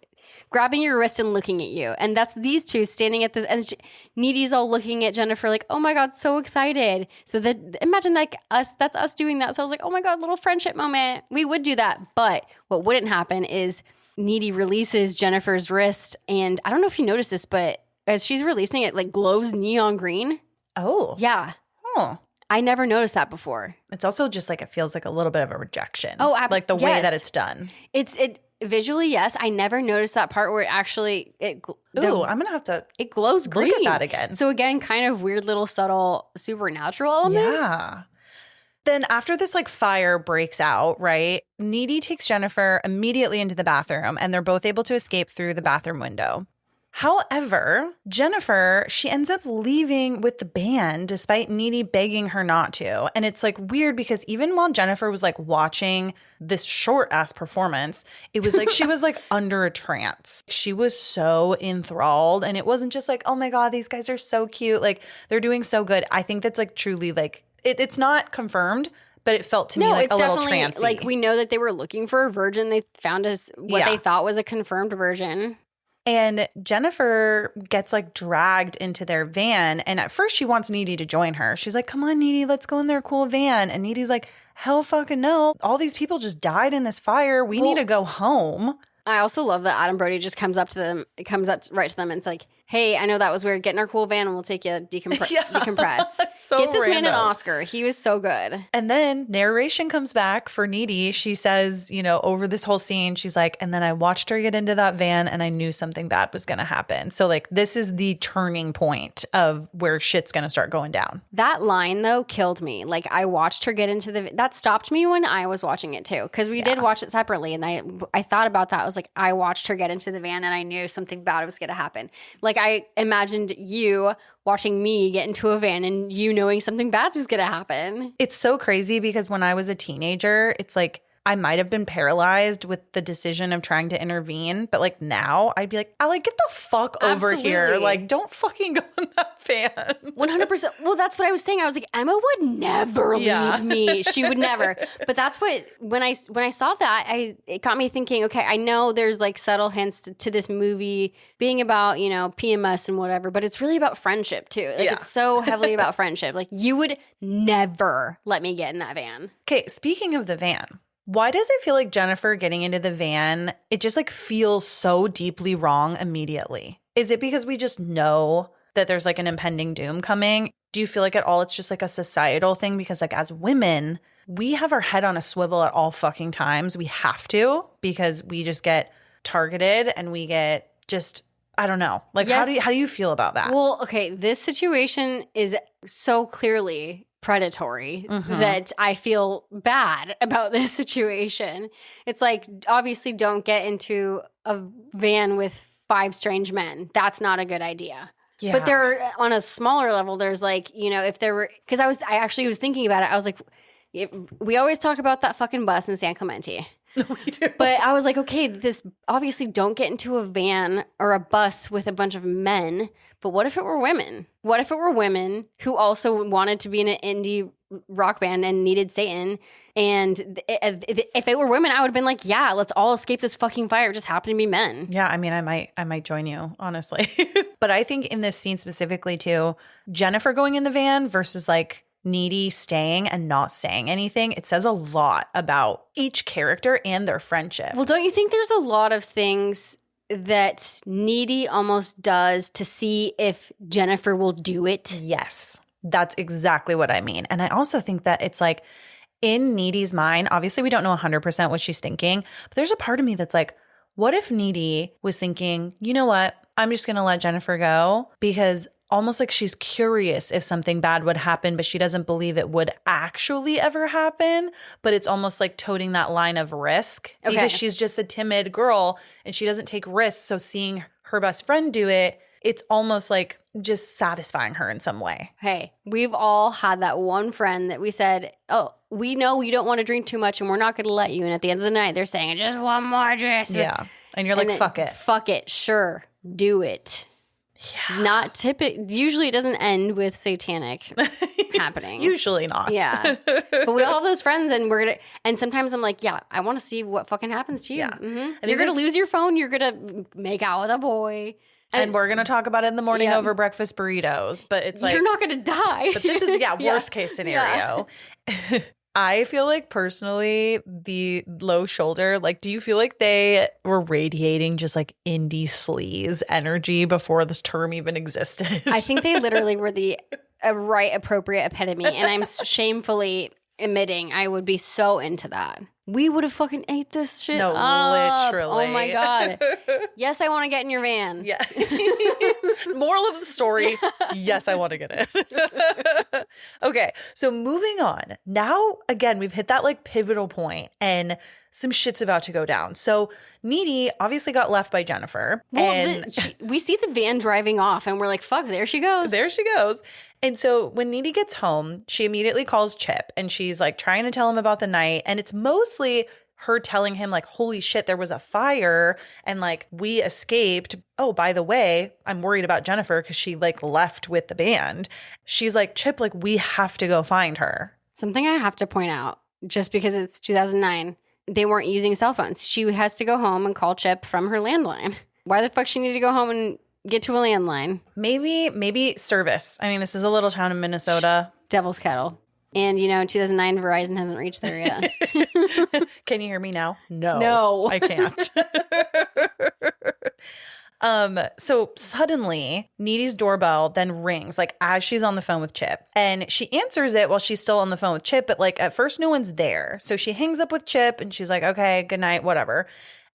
grabbing your wrist and looking at you. And that's these two standing at this, and Needy's all looking at Jennifer like, oh my God, so excited. So imagine like that's us doing that. So I was like, oh my God, little friendship moment. We would do that. But what wouldn't happen is Needy releases Jennifer's wrist. And I don't know if you noticed this, but as she's releasing it, like glows neon green. Oh. Yeah. Oh. I never noticed that before. It's also just like it feels like a little bit of a rejection. Oh, like the way that it's done. It visually, yes. I never noticed that part where it actually I'm gonna have to it glows green. look at that again. So again, kind of weird little subtle supernatural elements. Yeah. Then after this like fire breaks out, right? Needy takes Jennifer immediately into the bathroom and they're both able to escape through the bathroom window. However, Jennifer, she ends up leaving with the band despite Needy begging her not to. And it's like weird because even while Jennifer was like watching this short ass performance, it was like she was like under a trance. She was so enthralled and it wasn't just like, oh my God, these guys are so cute. Like they're doing so good. I think that's like truly like, it's not confirmed, but it felt to me like a little trancy. Like we know that they were looking for a virgin. They found what they thought was a confirmed virgin. And Jennifer gets like dragged into their van. And at first she wants Needy to join her. She's like, come on, Needy, let's go in their cool van. And Needy's like, hell fucking no. All these people just died in this fire. We need to go home. I also love that Adam Brody just comes up right to them and it's like, hey, I know that was weird. Get in our cool van and we'll take you decompress. So get this random. Man an Oscar. He was so good. And then narration comes back for Needy. She says, over this whole scene, she's like, and then I watched her get into that van and I knew something bad was going to happen. So like this is the turning point of where shit's going to start going down. That line though killed me. Like I watched her get into that stopped me when I was watching it too. Because we did watch it separately. And I thought about that. I was like, I watched her get into the van and I knew something bad was going to happen. Like I imagined you watching me get into a van and you knowing something bad was going to happen. It's so crazy because when I was a teenager, it's like I might have been paralyzed with the decision of trying to intervene. But like now I'd be like, Allie, get the fuck over here. Absolutely. Like, don't fucking go in that van. 100%. Well, that's what I was saying. I was like, Emma would never leave me. She would never. But that's what, when I saw that, it got me thinking, okay, I know there's like subtle hints to this movie being about, you know, PMS and whatever, but it's really about friendship too. Like it's so heavily about friendship. Like you would never let me get in that van. Okay, speaking of the van, why does it feel like Jennifer getting into the van, it just like feels so deeply wrong immediately? Is it because we just know that there's like an impending doom coming? Do you feel like at all it's just like a societal thing? Because like as women, we have our head on a swivel at all fucking times. We have to, because we just get targeted and we get just, I don't know. Like how do you feel about that? Well, okay, this situation is so clearly predatory that I feel bad about this situation. It's like, obviously don't get into a van with 5 strange men. That's not a good idea. Yeah. But there, on a smaller level, there's like, you know, if there were, because I actually was thinking about it. I was like, we always talk about that fucking bus in San Clemente. We do. But I was like, okay, this obviously don't get into a van or a bus with a bunch of men. But what if it were women? What if it were women who also wanted to be in an indie rock band and needed Satan? And if it were women, I would have been like, yeah, let's all escape this fucking fire. It just happened to be men. Yeah, I mean, I might join you, honestly. But I think in this scene specifically too, Jennifer going in the van versus like Needy staying and not saying anything, it says a lot about each character and their friendship. Well, don't you think there's a lot of things that Needy almost does to see if Jennifer will do it? Yes, that's exactly what I mean. And I also think that it's like in Needy's mind, obviously we don't know 100% what she's thinking, but there's a part of me that's like, what if Needy was thinking, you know what, I'm just going to let Jennifer go because almost like she's curious if something bad would happen, but she doesn't believe it would actually ever happen. But it's almost like toting that line of risk because she's just a timid girl and she doesn't take risks. So seeing her best friend do it, it's almost like just satisfying her in some way. Hey, we've all had that one friend that we said, oh, we know you don't want to drink too much and we're not going to let you. And at the end of the night, they're saying, just one more drink. Yeah. And you're like, fuck it. Fuck it. Sure. Do it. Yeah. Not typical. Usually it doesn't end with satanic happening. Usually not. Yeah. But we all have those friends and sometimes I'm like, yeah, I want to see what fucking happens to you. Yeah. Mm-hmm. You're going to lose your phone. You're going to make out with a boy. And we're going to talk about it in the morning over breakfast burritos. But it's like, you're not going to die. But this is, worst case scenario. Yeah. I feel like personally, the low shoulder, like, do you feel like they were radiating just like indie sleaze energy before this term even existed? I think they literally were the right appropriate epitome. And I'm shamefully admitting I would be so into that. We would have fucking ate this shit up. Literally. Oh my God. Yes, I want to get in your van. Yeah. Moral of the story, yes, I want to get it. Okay, so moving on. Now, again, we've hit that like pivotal point and some shit's about to go down. So Needy obviously got left by Jennifer. Well, and we see the van driving off and we're like, fuck, there she goes. There she goes. And so when Needy gets home, she immediately calls Chip and she's like trying to tell him about the night. And it's mostly her telling him like, holy shit, there was a fire and like we escaped. Oh, by the way, I'm worried about Jennifer because she like left with the band. She's like, Chip, like we have to go find her. Something I have to point out, just because it's 2009, they weren't using cell phones. She has to go home and call Chip from her landline. Why the fuck she need to go home and get to a landline? Maybe service. I mean, this is a little town in Minnesota. Devil's Kettle. And, you know, in 2009, Verizon hasn't reached there yet. Can you hear me now? No. I can't. So suddenly, Needy's doorbell then rings, like as she's on the phone with Chip. And she answers it while she's still on the phone with Chip, but like at first no one's there. So she hangs up with Chip and she's like, okay, good night, whatever.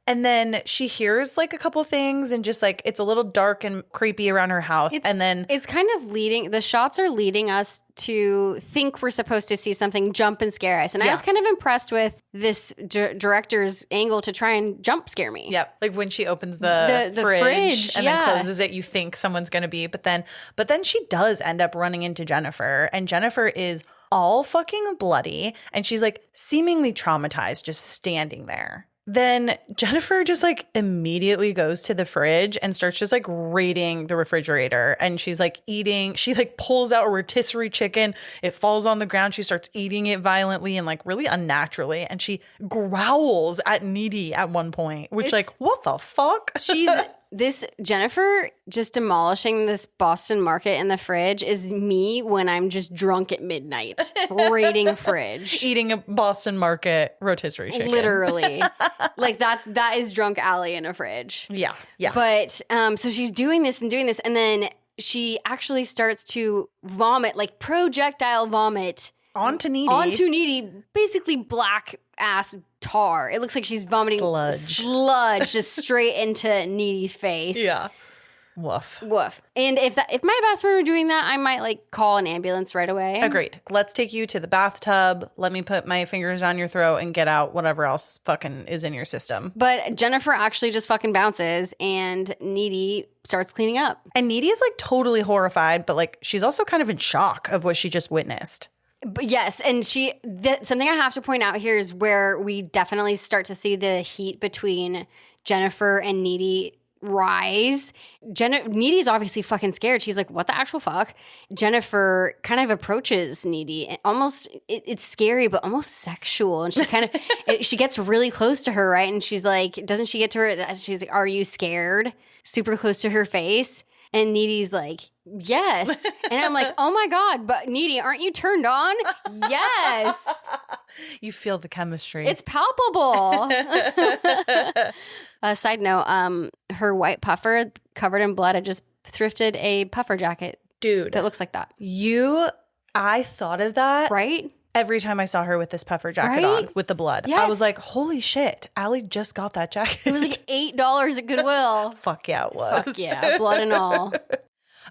And then she hears like a couple things and just like it's a little dark and creepy around her house. And then it's kind of the shots are leading us to think we're supposed to see something jump and scare us. And I was kind of impressed with this director's angle to try and jump scare me. Yep. Like when she opens the fridge and then closes it, you think someone's going to be. But then she does end up running into Jennifer. And Jennifer is all fucking bloody. And she's like seemingly traumatized, just standing there. Then Jennifer just like immediately goes to the fridge and starts just like raiding the refrigerator. And she's like eating, she like pulls out a rotisserie chicken. It falls on the ground. She starts eating it violently and like really unnaturally. And she growls at Needy at one point, which like, what the fuck? This Jennifer just demolishing this Boston Market in the fridge is me when I'm just drunk at midnight, raiding fridge, eating a Boston Market rotisserie chicken. Literally, like that is drunk Allie in a fridge. Yeah. But so she's doing this, and then she actually starts to vomit, like projectile vomit onto Needy, basically black ass tar. It looks like she's vomiting sludge just straight into Needy's face. Yeah. Woof. And if my best friend were doing that, I might like call an ambulance right away. Agreed. Let's take you to the bathtub. Let me put my fingers down your throat and get out whatever else fucking is in your system. But Jennifer actually just fucking bounces and Needy starts cleaning up. And Needy is like totally horrified, but like she's also kind of in shock of what she just witnessed. But yes, and something I have to point out here is where we definitely start to see the heat between Jennifer and Needy rise. Needy's obviously fucking scared. She's like, what the actual fuck? Jennifer kind of approaches Needy. Almost, it's scary, but almost sexual. And she kind of, she gets really close to her, right? And she's like, doesn't she get to her? She's like, are you scared? Super close to her face. And Needy's like, yes. And I'm like, oh my God, but Needy, aren't you turned on? Yes. You feel the chemistry. It's palpable. Side note, her white puffer covered in blood, I just thrifted a puffer jacket. Dude. That looks like that. I thought of that. Right? Every time I saw her with this puffer jacket on with the blood. Yes. I was like, holy shit, Allie just got that jacket. It was like $8 at Goodwill. Fuck yeah, it was. Fuck yeah, blood and all.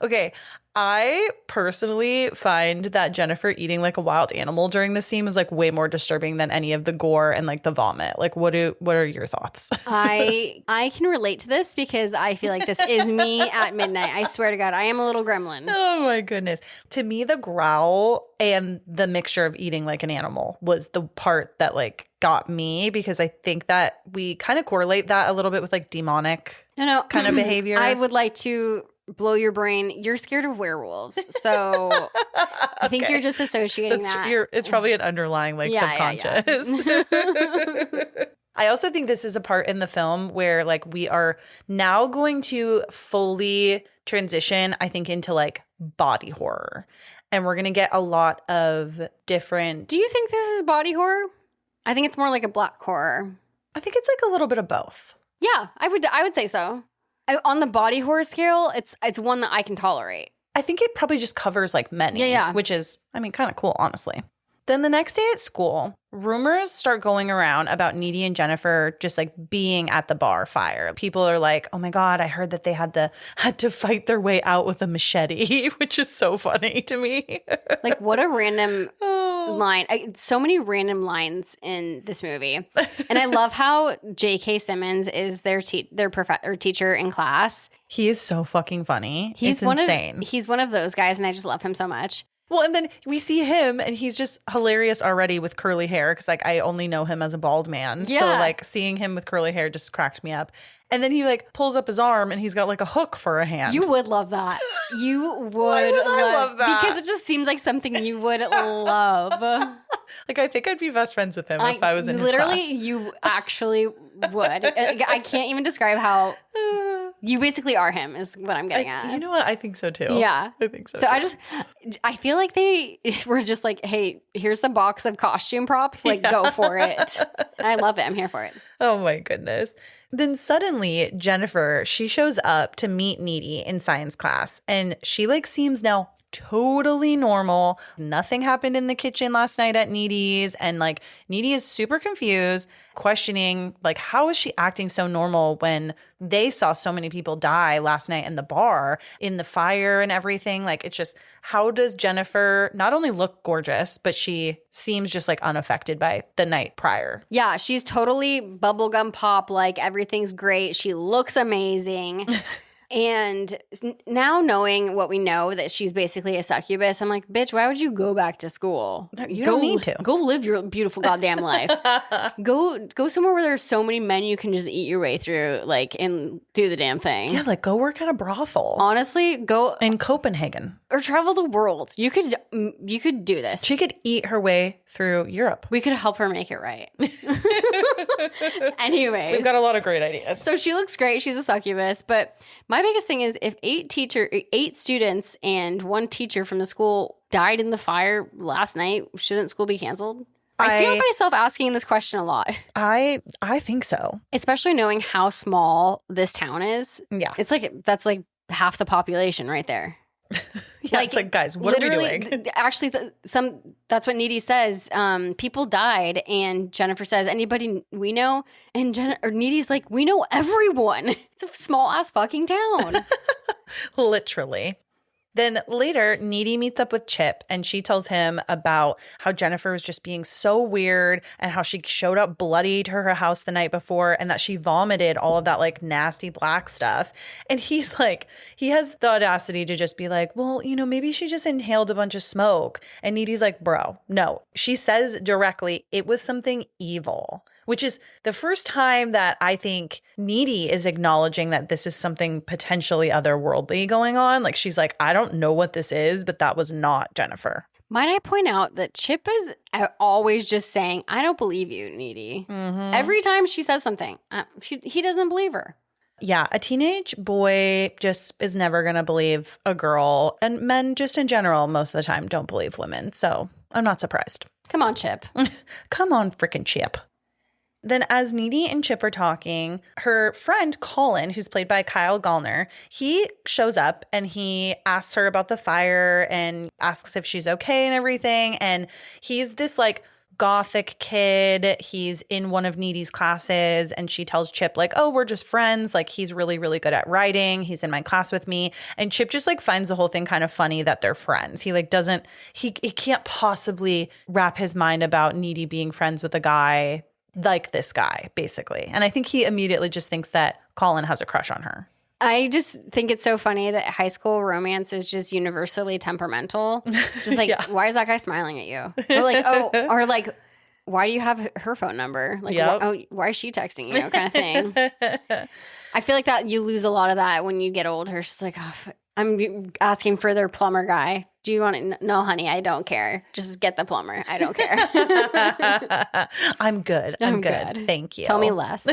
Okay, I personally find that Jennifer eating like a wild animal during this scene was like way more disturbing than any of the gore and like the vomit. Like what are your thoughts? I can relate to this because I feel like this is me at midnight. I swear to God, I am a little gremlin. Oh my goodness. To me, the growl and the mixture of eating like an animal was the part that like got me, because I think that we kind of correlate that a little bit with like demonic kind of behavior. I would like to blow your brain. You're scared of werewolves. So I think you're just associating that. It's probably an underlying like subconscious. Yeah. I also think this is a part in the film where like we are now going to fully transition, I think, into like body horror. And we're going to get a lot of different. Do you think this is body horror? I think it's more like a black horror. I think it's like a little bit of both. Yeah, I would say so. On the body horror scale, it's one that I can tolerate. I think it probably just covers like many, which is, I mean, kind of cool, honestly. Then the next day at school, rumors start going around about Needy and Jennifer just like being at the bar fire. People are like, oh my God, I heard that they had to fight their way out with a machete, which is so funny to me. Like what a random line. So many random lines in this movie. And I love how J.K. Simmons is their teacher in class. He is so fucking funny. He's insane. He's one of those guys and I just love him so much. Well, and then we see him and he's just hilarious already with curly hair because like I only know him as a bald man. Yeah. So like seeing him with curly hair just cracked me up. And then he like pulls up his arm and he's got like a hook for a hand. You would love that. You would love that. Because it just seems like something you would love. Like I think I'd be best friends with him if I was in his class. Literally, you actually would. I can't even describe how you basically are him is what I'm getting at. You know what? I think so too. Yeah. I think so. So I feel like they were just like, hey, here's a box of costume props. Like, go for it. And I love it. I'm here for it. Oh my goodness. Then suddenly Jennifer, she shows up to meet Needy in science class and she like seems now totally normal. Nothing happened in the kitchen last night at Needy's. And like Needy is super confused, questioning like how is she acting so normal when they saw so many people die last night in the bar, in the fire and everything. Like it's just, how does Jennifer not only look gorgeous, but she seems just like unaffected by the night prior. Yeah, she's totally bubblegum pop, like everything's great. She looks amazing. And now knowing what we know, that she's basically a succubus, I'm like, bitch, why would you go back to school? You don't need to. Go live your beautiful goddamn life. Go somewhere where there's so many men you can just eat your way through, like, and do the damn thing. Yeah, like go work at a brothel. Honestly, go in Copenhagen. Or travel the world. You could do this. She could eat her way through Europe. We could help her make it right. Anyways. We've got a lot of great ideas. So she looks great. She's a succubus. But my biggest thing is if 8 students and 1 teacher from the school died in the fire last night, shouldn't school be canceled? I feel myself asking this question a lot. I think so. Especially knowing how small this town is. Yeah. It's like, that's like half the population right there. Yeah, it's like, guys, what are we doing? Actually, that's what Needy says. People died, and Jennifer says, anybody we know? And Needy's like, we know everyone. It's a small ass fucking town. Literally. Then later, Needy meets up with Chip, and she tells him about how Jennifer was just being so weird and how she showed up bloody to her house the night before and that she vomited all of that like nasty black stuff. And he's like, he has the audacity to just be like, well, maybe she just inhaled a bunch of smoke. And Needy's like, bro, no. She says directly, it was something evil. Which is the first time that I think Needy is acknowledging that this is something potentially otherworldly going on. Like, she's like, I don't know what this is, but that was not Jennifer. Might I point out that Chip is always just saying, I don't believe you, Needy. Mm-hmm. Every time she says something, he doesn't believe her. Yeah, a teenage boy just is never going to believe a girl. And men just in general, most of the time, don't believe women. So I'm not surprised. Come on, Chip. Come on, frickin' Chip. Then as Needy and Chip are talking, her friend Colin, who's played by Kyle Gallner, he shows up and he asks her about the fire and asks if she's okay and everything. And he's this like gothic kid. He's in one of Needy's classes and she tells Chip like, oh, we're just friends. Like he's really, really good at writing. He's in my class with me. And Chip just like finds the whole thing kind of funny that they're friends. He like he can't possibly wrap his mind about Needy being friends with a guy like this guy, basically. And I think he immediately just thinks that Colin has a crush on her. I just think it's so funny that high school romance is just universally temperamental. Just like, Why is that guy smiling at you? Or like, why do you have her phone number? Like, why is she texting you? Kind of thing. I feel like that you lose a lot of that when you get older. She's like, I'm asking for their plumber guy. Do you want to? No, honey, I don't care. Just get the plumber. I don't care. I'm good. I'm good. Thank you. Tell me less.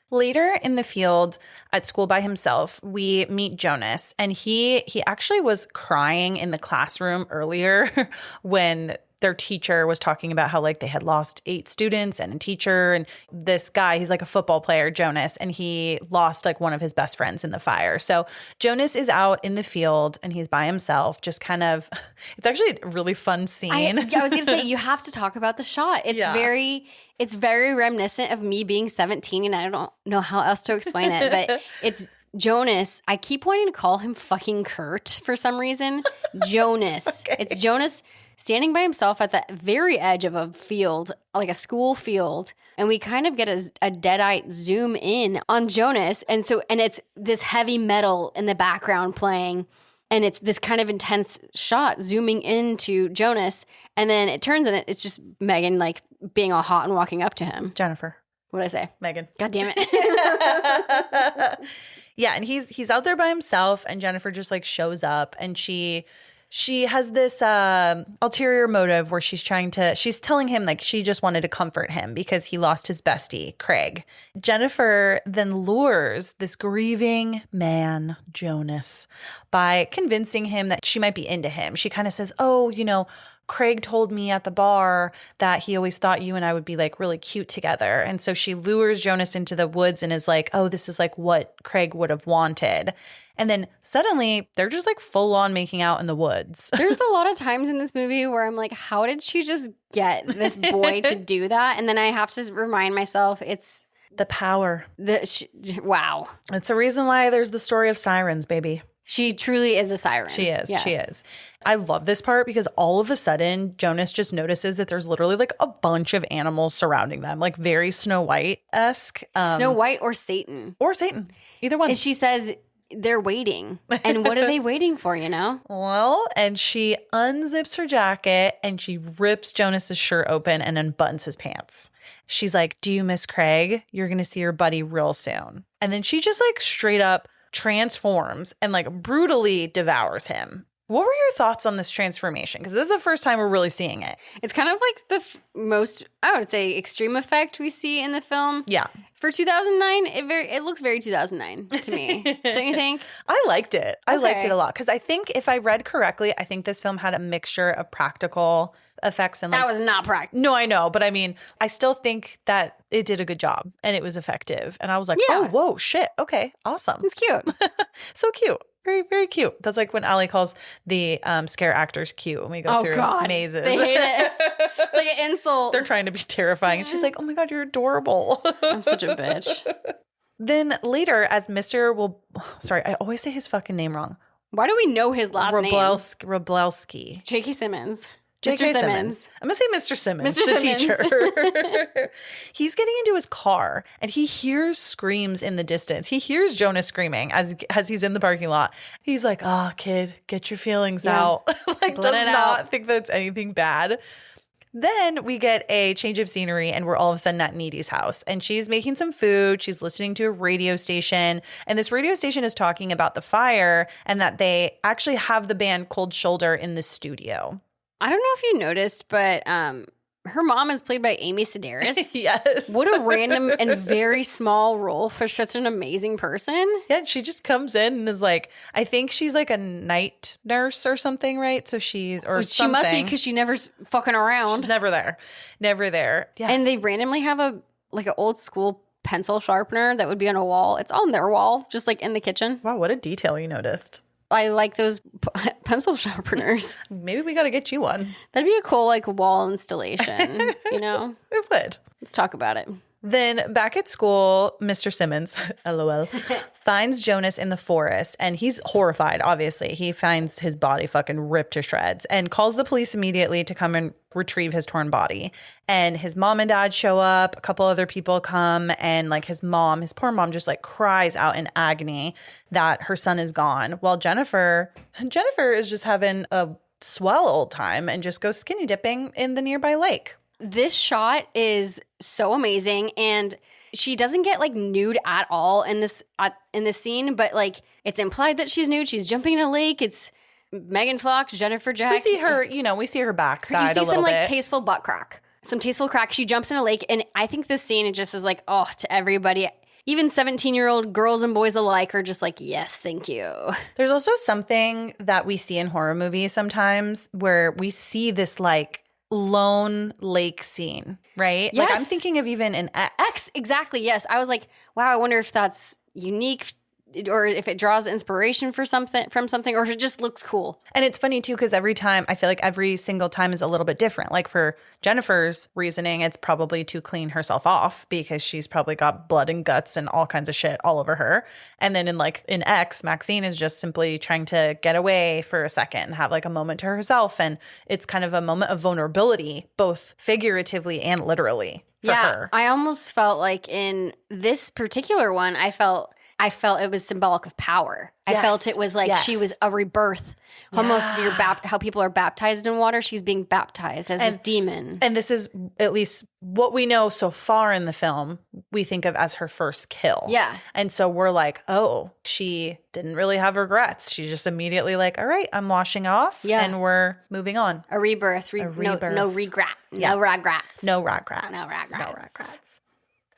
Later in the field at school by himself, we meet Jonas, and he actually was crying in the classroom earlier when their teacher was talking about how like they had lost 8 students and a teacher, and this guy, he's like a football player, Jonas, and he lost like one of his best friends in the fire. So Jonas is out in the field and he's by himself, just kind of, it's actually a really fun scene. I was going to say, you have to talk about the shot. It's very reminiscent of me being 17, and I don't know how else to explain it, but it's Jonas. I keep wanting to call him fucking Kurt for some reason. Jonas. Okay. It's Jonas standing by himself at the very edge of a field, like a school field. And we kind of get a dead-eye zoom in on Jonas. And it's this heavy metal in the background playing. And it's this kind of intense shot zooming into Jonas. And then it turns and it's just Megan like being all hot and walking up to him. Jennifer. What'd I say? Megan. God damn it. Yeah, and he's out there by himself, and Jennifer just like shows up, and she has this ulterior motive where she's telling him like she just wanted to comfort him because he lost his bestie, Craig. Jennifer then lures this grieving man, Jonas, by convincing him that she might be into him. She kind of says, oh, Craig told me at the bar that he always thought you and I would be like really cute together. And so she lures Jonas into the woods and is like, oh, this is like what Craig would have wanted. And then suddenly they're just like full on making out in the woods. There's a lot of times in this movie where I'm like, how did she just get this boy to do that? And then I have to remind myself it's the power. Wow. It's a reason why there's the story of sirens, baby. She truly is a siren. She is. Yes. She is. I love this part because all of a sudden Jonas just notices that there's literally like a bunch of animals surrounding them, like very Snow White-esque. Snow White or Satan. Or Satan. Either one. And she says, they're waiting. And what are they waiting for, you know? Well, and she unzips her jacket and she rips Jonas's shirt open and unbuttons his pants. She's like, do you miss Craig? You're going to see your buddy real soon. And then she just like straight up transforms and like brutally devours him. What were your thoughts on this transformation? Because this is the first time we're really seeing it. It's kind of like the most, I would say, extreme effect we see in the film. Yeah. For 2009, it looks very 2009 to me. Don't you think? I liked it. I liked it a lot. Because I think if I read correctly, I think this film had a mixture of practical effects and like, that was not practical. No, I know. But I mean, I still think that it did a good job and it was effective. And I was like, Yeah. oh, whoa, shit. Okay, awesome. It's cute. So cute. Very, very cute. That's like when Allie calls the scare actors cute when we go through mazes. They hate it. It's like an insult. They're trying to be terrifying. And she's like, oh my God, you're adorable. I'm such a bitch. Then later, as sorry, I always say his fucking name wrong. Why do we know his last name? Rablowski. J.K. Simmons. J.K. Mr. Simmons. I'm going to say Mr. Simmons, Mr. the Simmons. teacher. He's getting into his car and he hears screams in the distance. He hears Jonas screaming as he's in the parking lot. He's like, oh, kid, get your feelings out. Like, does not think that's anything bad. Then we get a change of scenery and we're all of a sudden at Needy's house and she's making some food. She's listening to a radio station and this radio station is talking about the fire and that they actually have the band Cold Shoulder in the studio. I don't know if you noticed, but her mom is played by Amy Sedaris. Yes. What a random and very small role for such an amazing person. Yeah, she just comes in and is like, I think she's like a night nurse or something, right? So she must be because she never's fucking around. She's never there. Never there. Yeah. And they randomly have an old school pencil sharpener that would be on a wall. It's on their wall, just like in the kitchen. Wow, what a detail you noticed. I like those pencil sharpeners. Maybe we got to get you one. That'd be a cool wall installation, you know? It would. Let's talk about it. Then back at school, Mr. Simmons, LOL, finds Jonas in the forest and he's horrified, obviously. He finds his body fucking ripped to shreds and calls the police immediately to come and retrieve his torn body. And his mom and dad show up, a couple other people come, and like his poor mom just like cries out in agony that her son is gone. While Jennifer is just having a swell old time and just goes skinny dipping in the nearby lake. This shot is so amazing, and she doesn't get like nude at all in this scene, but like it's implied that she's nude. She's jumping in a lake. It's Megan Fox, Jennifer Jack. We see her backside a little bit. You see some like tasteful butt crack. Some tasteful crack. She jumps in a lake, and I think this scene just is like, oh, to everybody. Even 17-year-old girls and boys alike are just like, yes, thank you. There's also something that we see in horror movies sometimes where we see this like lone lake scene, right? Yes. Like I'm thinking of even in X. Exactly, yes. I was like, wow, I wonder if that's unique or if it draws inspiration from something, or if it just looks cool. And it's funny too, because every time, I feel like every single time is a little bit different. Like for Jennifer's reasoning, it's probably to clean herself off because she's probably got blood and guts and all kinds of shit all over her. And then in X, Maxine is just simply trying to get away for a second and have like a moment to herself. And it's kind of a moment of vulnerability, both figuratively and literally for her. I almost felt like in this particular one, I felt it was symbolic of power. I felt it was like she was a rebirth. Almost how people are baptized in water. She's being baptized as this demon. And this is at least what we know so far in the film, we think of as her first kill. Yeah. And so we're like, oh, she didn't really have regrets. She's just immediately like, all right, I'm washing off and we're moving on. A rebirth. No regret. No regrets. No regrets.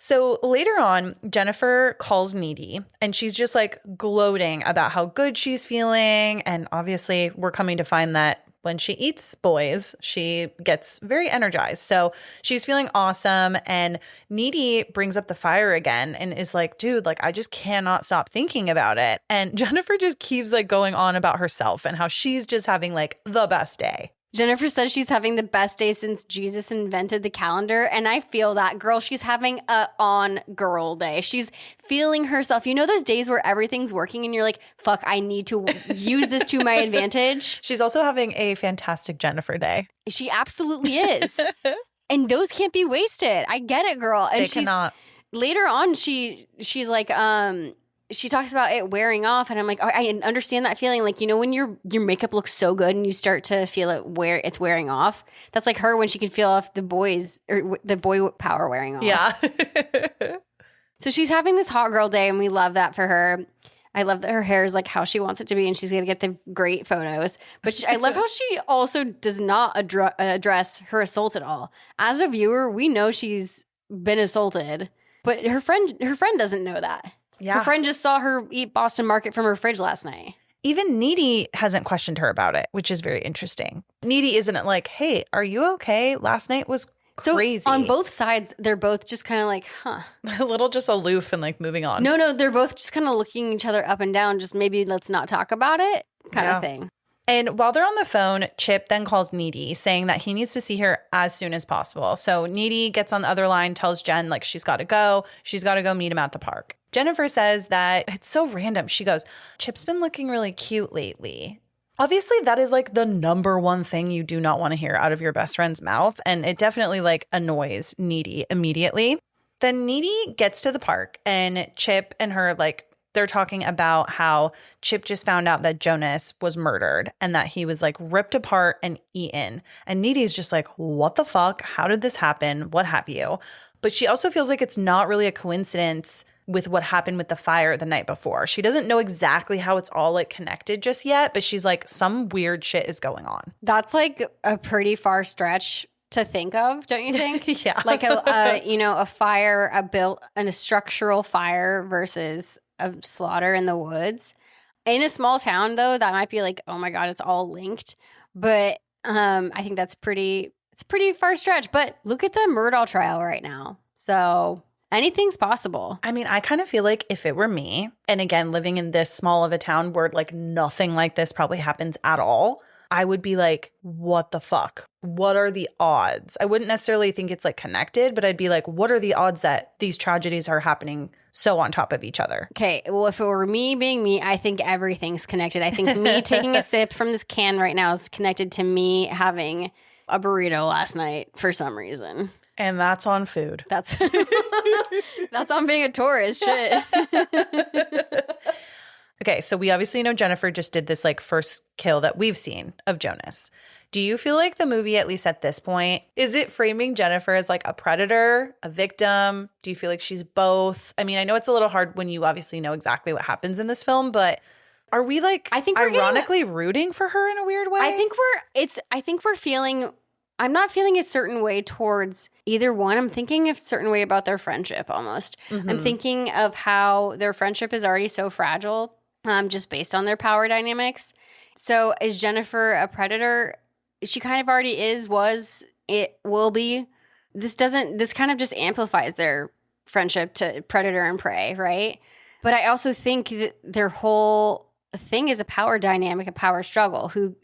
So later on, Jennifer calls Needy and she's just like gloating about how good she's feeling. And obviously we're coming to find that when she eats boys, she gets very energized. So she's feeling awesome. And Needy brings up the fire again and is like, dude, like I just cannot stop thinking about it. And Jennifer just keeps like going on about herself and how she's just having like the best day. Jennifer says she's having the best day since Jesus invented the calendar. And I feel that, girl. She's having a on-girl day. She's feeling herself. You know those days where everything's working and you're like, fuck, I need to use this to my advantage? She's also having a fantastic Jennifer day. She absolutely is. And those can't be wasted. I get it, girl. And they cannot. Later on, she's like, she talks about it wearing off, and I'm like, oh, I understand that feeling. Like, you know, when your makeup looks so good and you start to feel it's wearing off. That's like her when she can feel off the boy power wearing off. Yeah. So she's having this hot girl day, and we love that for her. I love that her hair is like how she wants it to be, and she's going to get the great photos. But I love how she also does not address her assault at all. As a viewer, we know she's been assaulted, but her friend doesn't know that. Yeah. Her friend just saw her eat Boston Market from her fridge last night. Even Needy hasn't questioned her about it, which is very interesting. Needy isn't like, hey, are you okay? Last night was crazy. So on both sides, they're both just kind of like, huh. A little just aloof and like moving on. No, they're both just kind of looking each other up and down, just maybe let's not talk about it kind of thing. And while they're on the phone, Chip then calls Needy, saying that he needs to see her as soon as possible. So Needy gets on the other line, tells Jen, like, she's got to go. She's got to go meet him at the park. Jennifer says that it's so random. She goes, Chip's been looking really cute lately. Obviously, that is like the number one thing you do not want to hear out of your best friend's mouth. And it definitely like annoys Needy immediately. Then Needy gets to the park and Chip and her like, they're talking about how Chip just found out that Jonas was murdered and that he was like ripped apart and eaten. And Needy's just like, what the fuck? How did this happen? What have you? But she also feels like it's not really a coincidence with what happened with the fire the night before. She doesn't know exactly how it's all like connected just yet, but she's like, some weird shit is going on. That's like a pretty far stretch to think of, don't you think? Yeah. Like a fire, a structural fire versus a slaughter in the woods. In a small town, though, that might be like, oh my God, it's all linked. But I think it's a pretty far stretch. But look at the Murdaugh trial right now. So anything's possible. I mean, I kind of feel like if it were me, and again, living in this small of a town where like nothing like this probably happens at all, I would be like, what the fuck? What are the odds? I wouldn't necessarily think it's like connected, but I'd be like, what are the odds that these tragedies are happening so on top of each other? Okay, well, if it were me being me, I think everything's connected. I think me taking a sip from this can right now is connected to me having a burrito last night for some reason. And that's on food. That's on being a tourist. Shit. Okay, so we obviously know Jennifer just did this like first kill that we've seen of Jonas. Do you feel like the movie, at least at this point, is it framing Jennifer as like a predator, a victim? Do you feel like she's both? I mean, I know it's a little hard when you obviously know exactly what happens in this film, but are we like ironically rooting for her in a weird way? I think we're feeling, I'm not feeling a certain way towards either one. I'm thinking a certain way about their friendship almost. Mm-hmm. I'm thinking of how their friendship is already so fragile, just based on their power dynamics. So is Jennifer a predator? She kind of already will be. This kind of just amplifies their friendship to predator and prey, right? But I also think that their whole thing is a power dynamic, a power struggle, who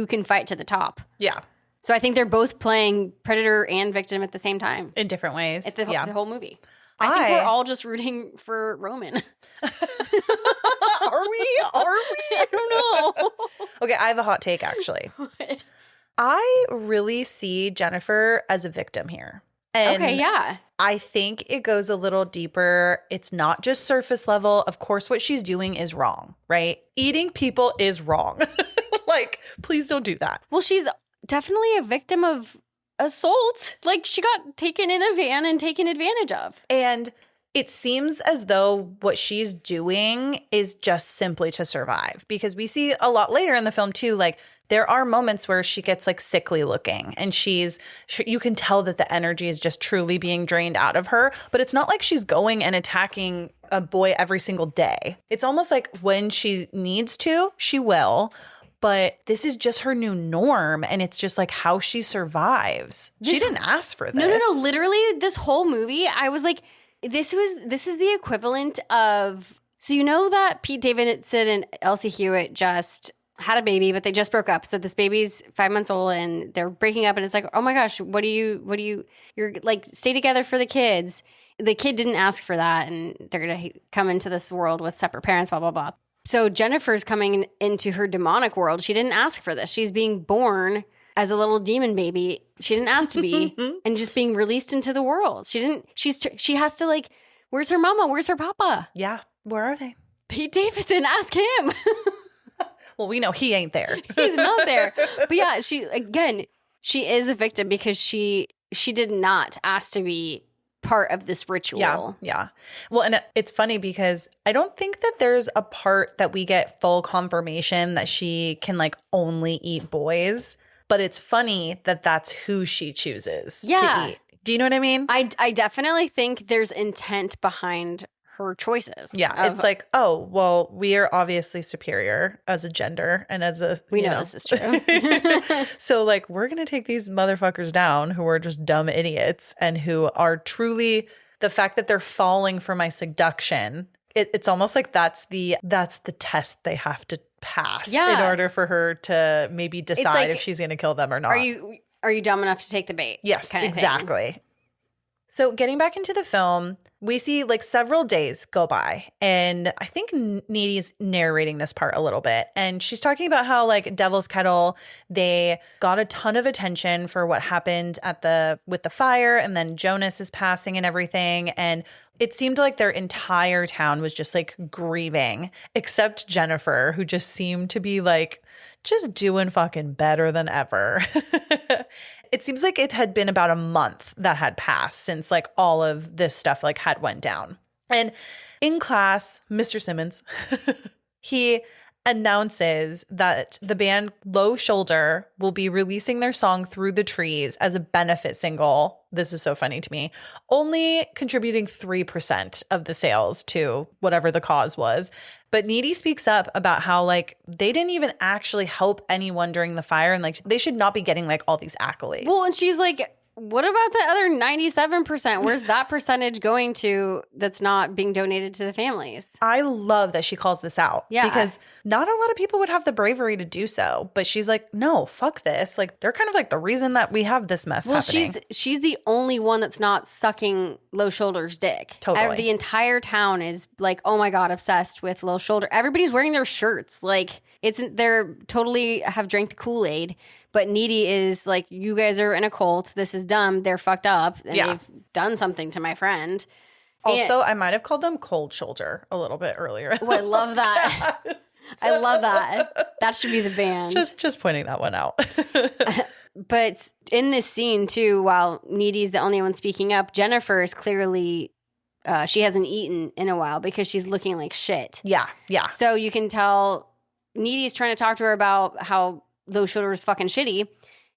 can fight to the top. Yeah. So I think they're both playing predator and victim at the same time. In different ways. The whole movie. I think we're all just rooting for Roman. Are we? I don't know. Okay, I have a hot take, actually. I really see Jennifer as a victim here. And okay, yeah. I think it goes a little deeper. It's not just surface level. Of course, what she's doing is wrong, right? Eating people is wrong. Like, please don't do that. Well, she's definitely a victim of assault. Like, she got taken in a van and taken advantage of. And it seems as though what she's doing is just simply to survive, because we see a lot later in the film too, like there are moments where she gets like sickly looking and you can tell that the energy is just truly being drained out of her, but it's not like she's going and attacking a boy every single day. It's almost like when she needs to, she will. But this is just her new norm, and it's just like how she survives. She didn't ask for this. No. Literally, this whole movie, I was like, this is the equivalent of, so you know that Pete Davidson and Elsie Hewitt just had a baby, but they just broke up. So this baby's 5 months old and they're breaking up, and it's like, oh my gosh, you're like, stay together for the kids. The kid didn't ask for that, and they're going to come into this world with separate parents, blah, blah, blah. So Jennifer's coming into her demonic world. She didn't ask for this. She's being born as a little demon baby. She didn't ask to be, and just being released into the world. She has to like, where's her mama? Where's her papa? Yeah. Where are they? Pete Davidson, ask him. Well, we know he ain't there. He's not there. But yeah, she is a victim because she did not ask to be part of this ritual. Yeah. Well, and it's funny because I don't think that there's a part that we get full confirmation that she can like only eat boys, but it's funny that that's who she chooses to eat. Do you know what I mean? I definitely think there's intent behind her choices. Yeah. It's like, oh, well, we are obviously superior as a gender and as a, we know this is true. So like, we're going to take these motherfuckers down who are just dumb idiots and who are truly the fact that they're falling for my seduction. It's almost like that's the test they have to pass in order for her to maybe decide like, if she's going to kill them or not. Are you dumb enough to take the bait? Yes, exactly. So getting back into the film, we see like several days go by, and I think Needy's narrating this part a little bit, and she's talking about how like Devil's Kettle, they got a ton of attention for what happened with the fire, and then Jonas is passing and everything, and it seemed like their entire town was just like grieving, except Jennifer, who just seemed to be like just doing fucking better than ever. It seems like it had been about a month that had passed since like all of this stuff like had went down. And in class, Mr. Simmons, he announces that the band Low Shoulder will be releasing their song Through the Trees as a benefit single. This is so funny to me. Only contributing 3% of the sales to whatever the cause was. But Needy speaks up about how like they didn't even actually help anyone during the fire, and like they should not be getting like all these accolades. Well, and she's like, what about the other 97%? Where's that percentage going to that's not being donated to the families? I love that she calls this out. Yeah. Because not a lot of people would have the bravery to do so. But she's like, no, fuck this. Like, they're kind of like the reason that we have this mess happening. She's the only one that's not sucking Low Shoulder's dick. Totally. The entire town is like, oh my God, obsessed with Low Shoulder. Everybody's wearing their shirts. Like, they're totally have drank the Kool-Aid. But Needy is like, you guys are in a cult. This is dumb. They're fucked up. And they've done something to my friend. Also, I might have called them Cold Shoulder a little bit earlier. Oh, I love that. I love that. That should be the band. Just pointing that one out. But in this scene, too, while Needy's the only one speaking up, Jennifer is clearly, she hasn't eaten in a while because she's looking like shit. Yeah. So you can tell Needy's trying to talk to her about how Low Shoulder is fucking shitty,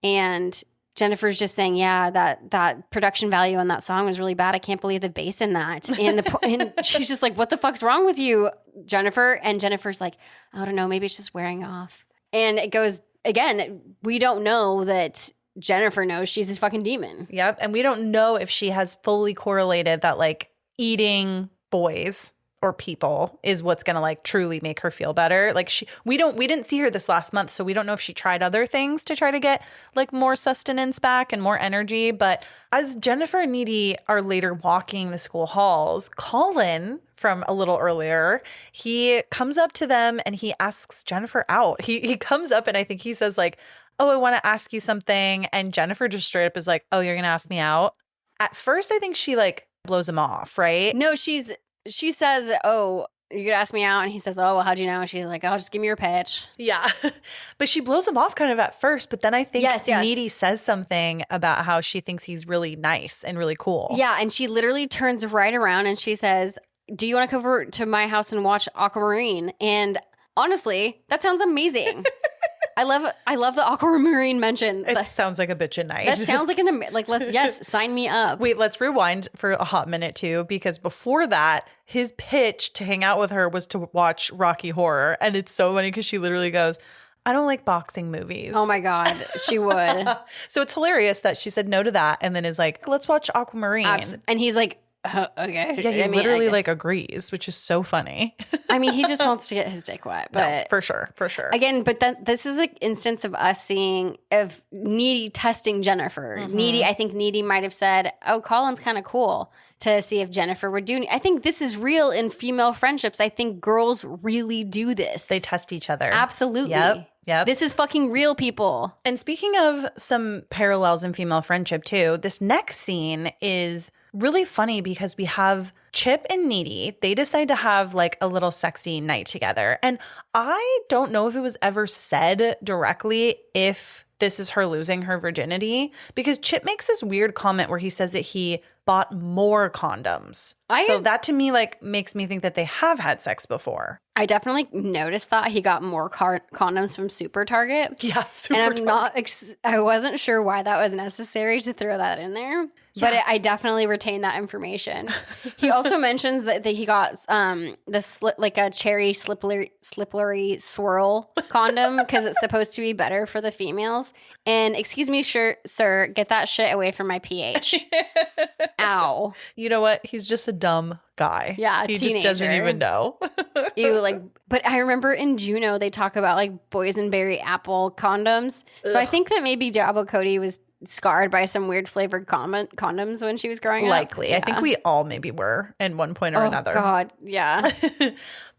and Jennifer's just saying, yeah, that production value on that song was really bad. I can't believe the bass in that. And she's just like, what the fuck's wrong with you, Jennifer? And Jennifer's like, I don't know, maybe it's just wearing off. And it goes, again, we don't know that Jennifer knows she's this fucking demon. Yep. And we don't know if she has fully correlated that like eating boys or people is what's going to like truly make her feel better. Like we didn't see her this last month, so we don't know if she tried other things to try to get like more sustenance back and more energy. But as Jennifer and Needy are later walking the school halls, Colin from a little earlier, he comes up to them and he asks Jennifer out. He comes up and I think he says like, oh, I want to ask you something. And Jennifer just straight up is like, oh, you're going to ask me out? At first, I think she like blows him off, right? No, she says, oh, you're going to ask me out? And he says, oh, well, how'd you know? And she's like, oh, just give me your pitch. Yeah. But she blows him off kind of at first. But then I think Needy says something about how she thinks he's really nice and really cool. Yeah. And she literally turns right around and she says, do you want to come over to my house and watch Aquamarine? And honestly, that sounds amazing. I love the Aquamarine mention. It sounds like a bitchin' night. That sounds like sign me up. Wait, let's rewind for a hot minute too, because before that, his pitch to hang out with her was to watch Rocky Horror. And it's so funny because she literally goes, I don't like boxing movies. Oh my God, she would. So it's hilarious that she said no to that and then is like, let's watch Aquamarine. And he's like, okay. Yeah, he literally like agrees, which is so funny. I mean, he just wants to get his dick wet. But no, for sure. Again, but this is an instance of us seeing of Needy testing Jennifer. Mm-hmm. I think Needy might have said, oh, Colin's kind of cool, to see if Jennifer would do. I think this is real in female friendships. I think girls really do this. They test each other. Absolutely. Yep. This is fucking real, people. And speaking of some parallels in female friendship too, this next scene is really funny because we have Chip and Needy, they decide to have like a little sexy night together. And I don't know if it was ever said directly if this is her losing her virginity, because Chip makes this weird comment where he says that he bought more condoms. So that to me like makes me think that they have had sex before. I definitely noticed that he got more condoms from Super Target. Yeah, Super Target. I wasn't sure why that was necessary to throw that in there. Yeah. But I definitely retained that information. He also mentions that he got like a cherry slippery swirl condom because it's supposed to be better for the females. And excuse me, sir, get that shit away from my pH. Ow. You know what? He's just a dumb guy. Yeah, he just doesn't even know. But I remember in Juno they talk about like boysenberry apple condoms. So I think that maybe Diablo Cody was scarred by some weird flavored condoms when she was growing up. Likely. Yeah. I think we all maybe were in one point or another. Oh, God. Yeah.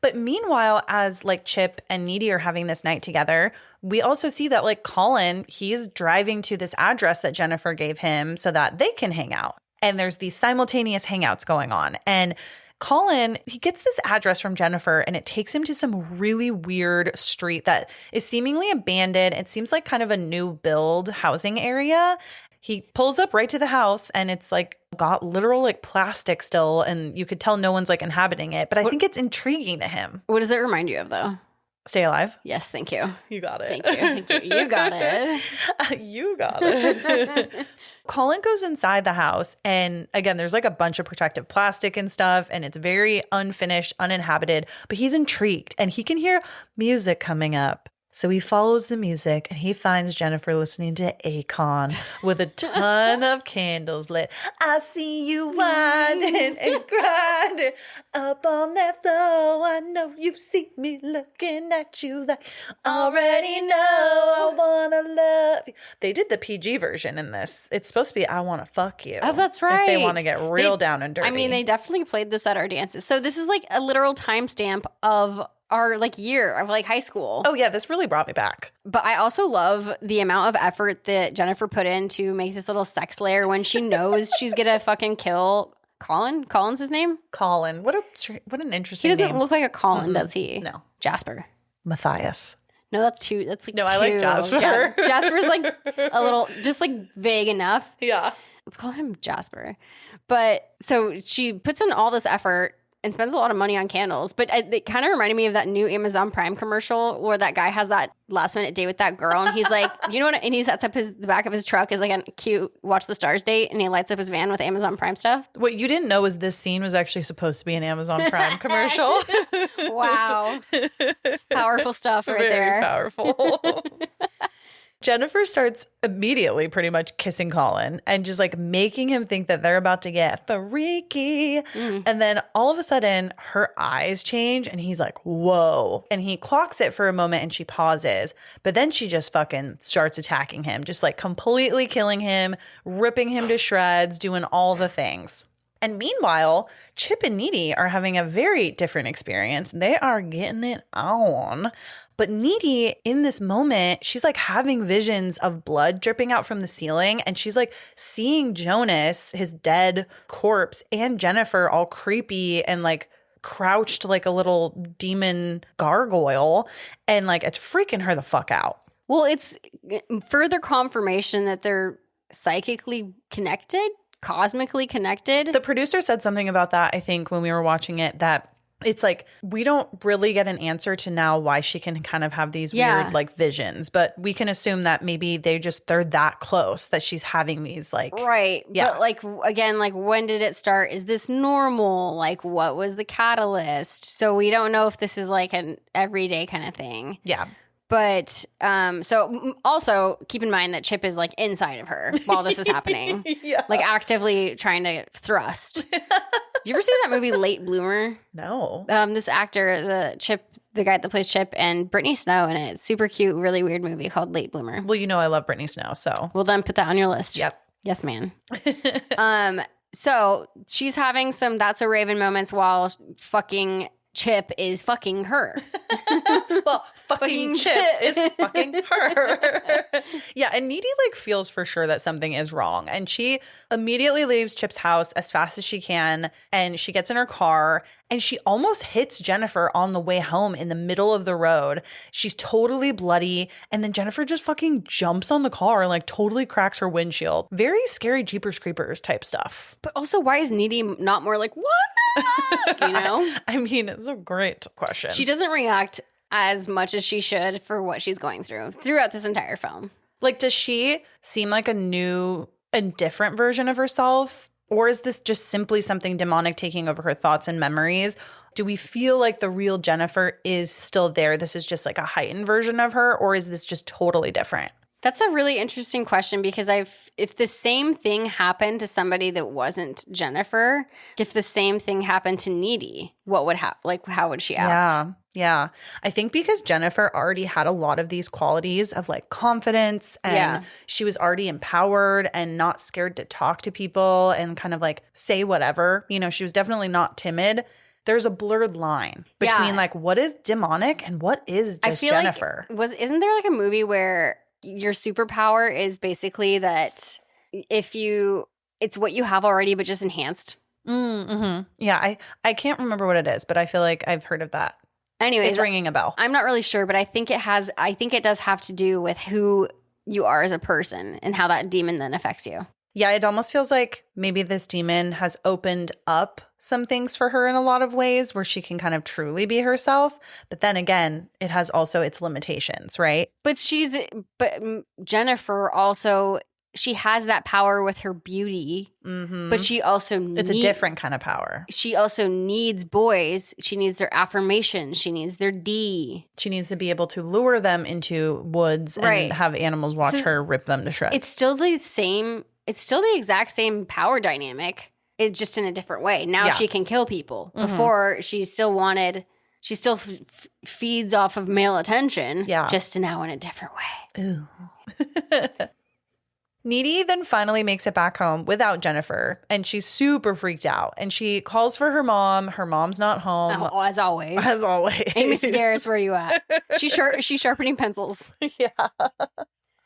But meanwhile, as like Chip and Needy are having this night together, we also see that like Colin, he's driving to this address that Jennifer gave him so that they can hang out. And there's these simultaneous hangouts going on. And Colin, he gets this address from Jennifer and it takes him to some really weird street that is seemingly abandoned. It seems like kind of a new build housing area. He pulls up right to the house and it's like got literal like plastic still and you could tell no one's like inhabiting it. But I think it's intriguing to him. What does it remind you of though? Stay Alive? Yes, thank you. You got it. Thank you. You got it. You got it. Colin goes inside the house and again, there's like a bunch of protective plastic and stuff and it's very unfinished, uninhabited, but he's intrigued and he can hear music coming up. So he follows the music and he finds Jennifer listening to Akon with a ton of candles lit. I see you winding and grinding up on that floor. I know you see me looking at you like already know I wanna love you. They did the PG version in this. It's supposed to be I wanna fuck you. Oh, that's right. If they want to get real down and dirty. I mean, they definitely played this at our dances. So this is like a literal timestamp of our like year of like high school. Oh yeah, this really brought me back. But I also love the amount of effort that Jennifer put in to make this little sex layer when she knows she's gonna fucking kill Colin. Colin's his name? Colin. What an interesting name. He doesn't name. look like a Colin, does he? No. Jasper. Matthias. No, that's like no, two. I like Jasper. Jasper's like a little, just like vague enough. Yeah. Let's call him Jasper. But so she puts in all this effort and spends a lot of money on candles. But it kind of reminded me of that new Amazon Prime commercial where that guy has that last minute date with that girl. And he's like, you know what? And he sets up the back of his truck is like a cute Watch the Stars date. And he lights up his van with Amazon Prime stuff. What you didn't know is this scene was actually supposed to be an Amazon Prime commercial. Wow. Powerful stuff right there. Very powerful. Jennifer starts immediately pretty much kissing Colin and just like making him think that they're about to get freaky. And then all of a sudden her eyes change and he's like, whoa. And he clocks it for a moment and she pauses. But then she just fucking starts attacking him, just like completely killing him, ripping him to shreds, doing all the things. And meanwhile, Chip and Needy are having a very different experience. They are getting it on. But Needy, in this moment, she's like having visions of blood dripping out from the ceiling. And she's like seeing Jonas, his dead corpse, and Jennifer all creepy and like crouched like a little demon gargoyle. And like it's freaking her the fuck out. Well, it's further confirmation that they're psychically connected. Cosmically connected. The producer said something about that, I think, when we were watching it, that it's like we don't really get an answer to now why she can kind of have these weird like visions, but we can assume that maybe they're that close that she's having these like right. Yeah. But like again, like when did it start? Is this normal? Like what was the catalyst? So we don't know if this is like an everyday kind of thing. Yeah. But so also keep in mind that Chip is like inside of her while this is happening. Yeah. Like actively trying to thrust. You ever see that movie Late Bloomer? No. This actor, the guy that plays Chip, and Brittany Snow in it. It's super cute, really weird movie called Late Bloomer. Well, you know I love Brittany Snow, so. Well, then put that on your list. Yep. Yes, man. So she's having some That's a Raven moments while fucking Chip is fucking her. Well, fucking Chip is fucking her. Yeah, and Needy like feels for sure that something is wrong. And she immediately leaves Chip's house as fast as she can. And she gets in her car and she almost hits Jennifer on the way home in the middle of the road. She's totally bloody. And then Jennifer just fucking jumps on the car and like totally cracks her windshield. Very scary Jeepers Creepers type stuff. But also, why is Needy not more like, what the fuck? You know? I mean, it's a great question. She doesn't react as much as she should for what she's going through throughout this entire film. Like, does she seem like a new and different version of herself? Or is this just simply something demonic taking over her thoughts and memories? Do we feel like the real Jennifer is still there? This is just like a heightened version of her? Or is this just totally different? That's a really interesting question because if the same thing happened to somebody that wasn't Jennifer, if the same thing happened to Needy, what would happen? Like, how would she act? Yeah. I think because Jennifer already had a lot of these qualities of like confidence and she was already empowered and not scared to talk to people and kind of like say whatever. You know, she was definitely not timid. There's a blurred line between like what is demonic and what is just Jennifer. Like, isn't there like a movie where your superpower is basically that it's what you have already, but just enhanced? Mm-hmm. Yeah, I can't remember what it is, but I feel like I've heard of that. Anyways, it's ringing a bell. I'm not really sure, but I think it does have to do with who you are as a person and how that demon then affects you. Yeah, it almost feels like maybe this demon has opened up some things for her in a lot of ways where she can kind of truly be herself. But then again, it has also its limitations, right? But Jennifer also, she has that power with her beauty, but she also it's a different kind of power. She also needs boys. She needs their affirmation. She needs their D. She needs to be able to lure them into woods and have animals watch her rip them to shreds. It's still the same. It's still the exact same power dynamic. It's just in a different way. Now she can kill people. Before, she still feeds off of male attention. Yeah. Just now in a different way. Ooh. Needy then finally makes it back home without Jennifer, and she's super freaked out. And she calls for her mom. Her mom's not home. Oh, as always. As always. Amy Sedaris, where are you at? She's sharpening pencils. Yeah.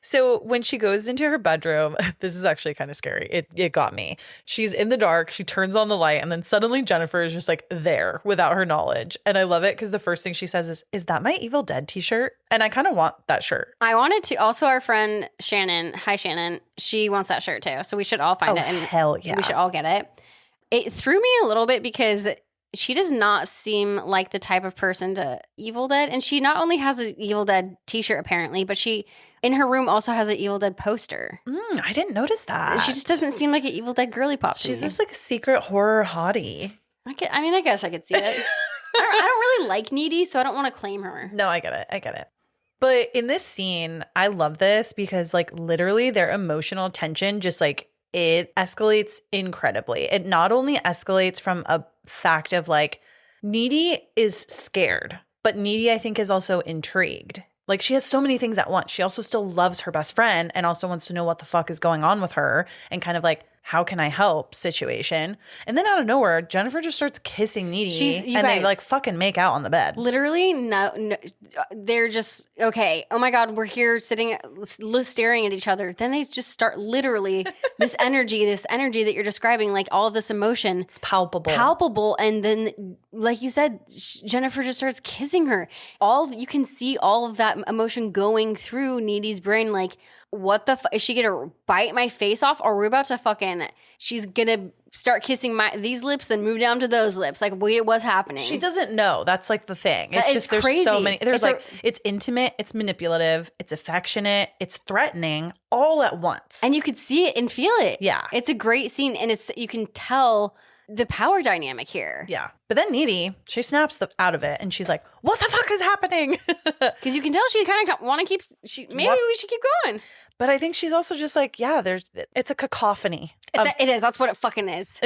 So when she goes into her bedroom, this is actually kind of scary. It got me. She's in the dark. She turns on the light, and then suddenly Jennifer is just like there without her knowledge. And I love it because the first thing she says is that my Evil Dead t-shirt? And I kind of want that shirt. I wanted to. Also, our friend Shannon, hi Shannon, she wants that shirt too. So we should all find it. And hell yeah. We should all get it. It threw me a little bit because she does not seem like the type of person to Evil Dead. And she not only has an Evil Dead t-shirt apparently, but she in her room also has an Evil Dead poster. I didn't notice that. She just doesn't seem like an Evil Dead girly pop to me. She's just like a secret horror hottie. I guess I could see it. I don't really like Needy, so I don't want to claim her. No, I get it. But in this scene, I love this because like literally their emotional tension just like it escalates incredibly. It not only escalates from a fact of like Needy is scared, but Needy I think is also intrigued. Like she has so many things at once. She also still loves her best friend and also wants to know what the fuck is going on with her and kind of like, how can I help situation. And then out of nowhere, Jennifer just starts kissing Needy they like fucking make out on the bed. Literally, no, they're just, okay, oh my God, we're here sitting, staring at each other. Then they just start literally this energy that you're describing, like all of this emotion. It's palpable. And then, like you said, Jennifer just starts kissing her. You can see all of that emotion going through Needy's brain, like, what the is she gonna bite my face off, or we're about to she's gonna start kissing these lips, then move down to those lips? Like, wait, what's happening? She doesn't know. That's like the thing. It's just there's crazy. So many. There's it's intimate, it's manipulative, it's affectionate, it's threatening, all at once. And you could see it and feel it. Yeah, it's a great scene, and you can tell the power dynamic here. Yeah. But then Needy, she snaps out of it and she's like, what the fuck is happening? Because you can tell she kind of want to keep, maybe we should keep going. But I think she's also just like, it's a cacophony. It is. That's what it fucking is.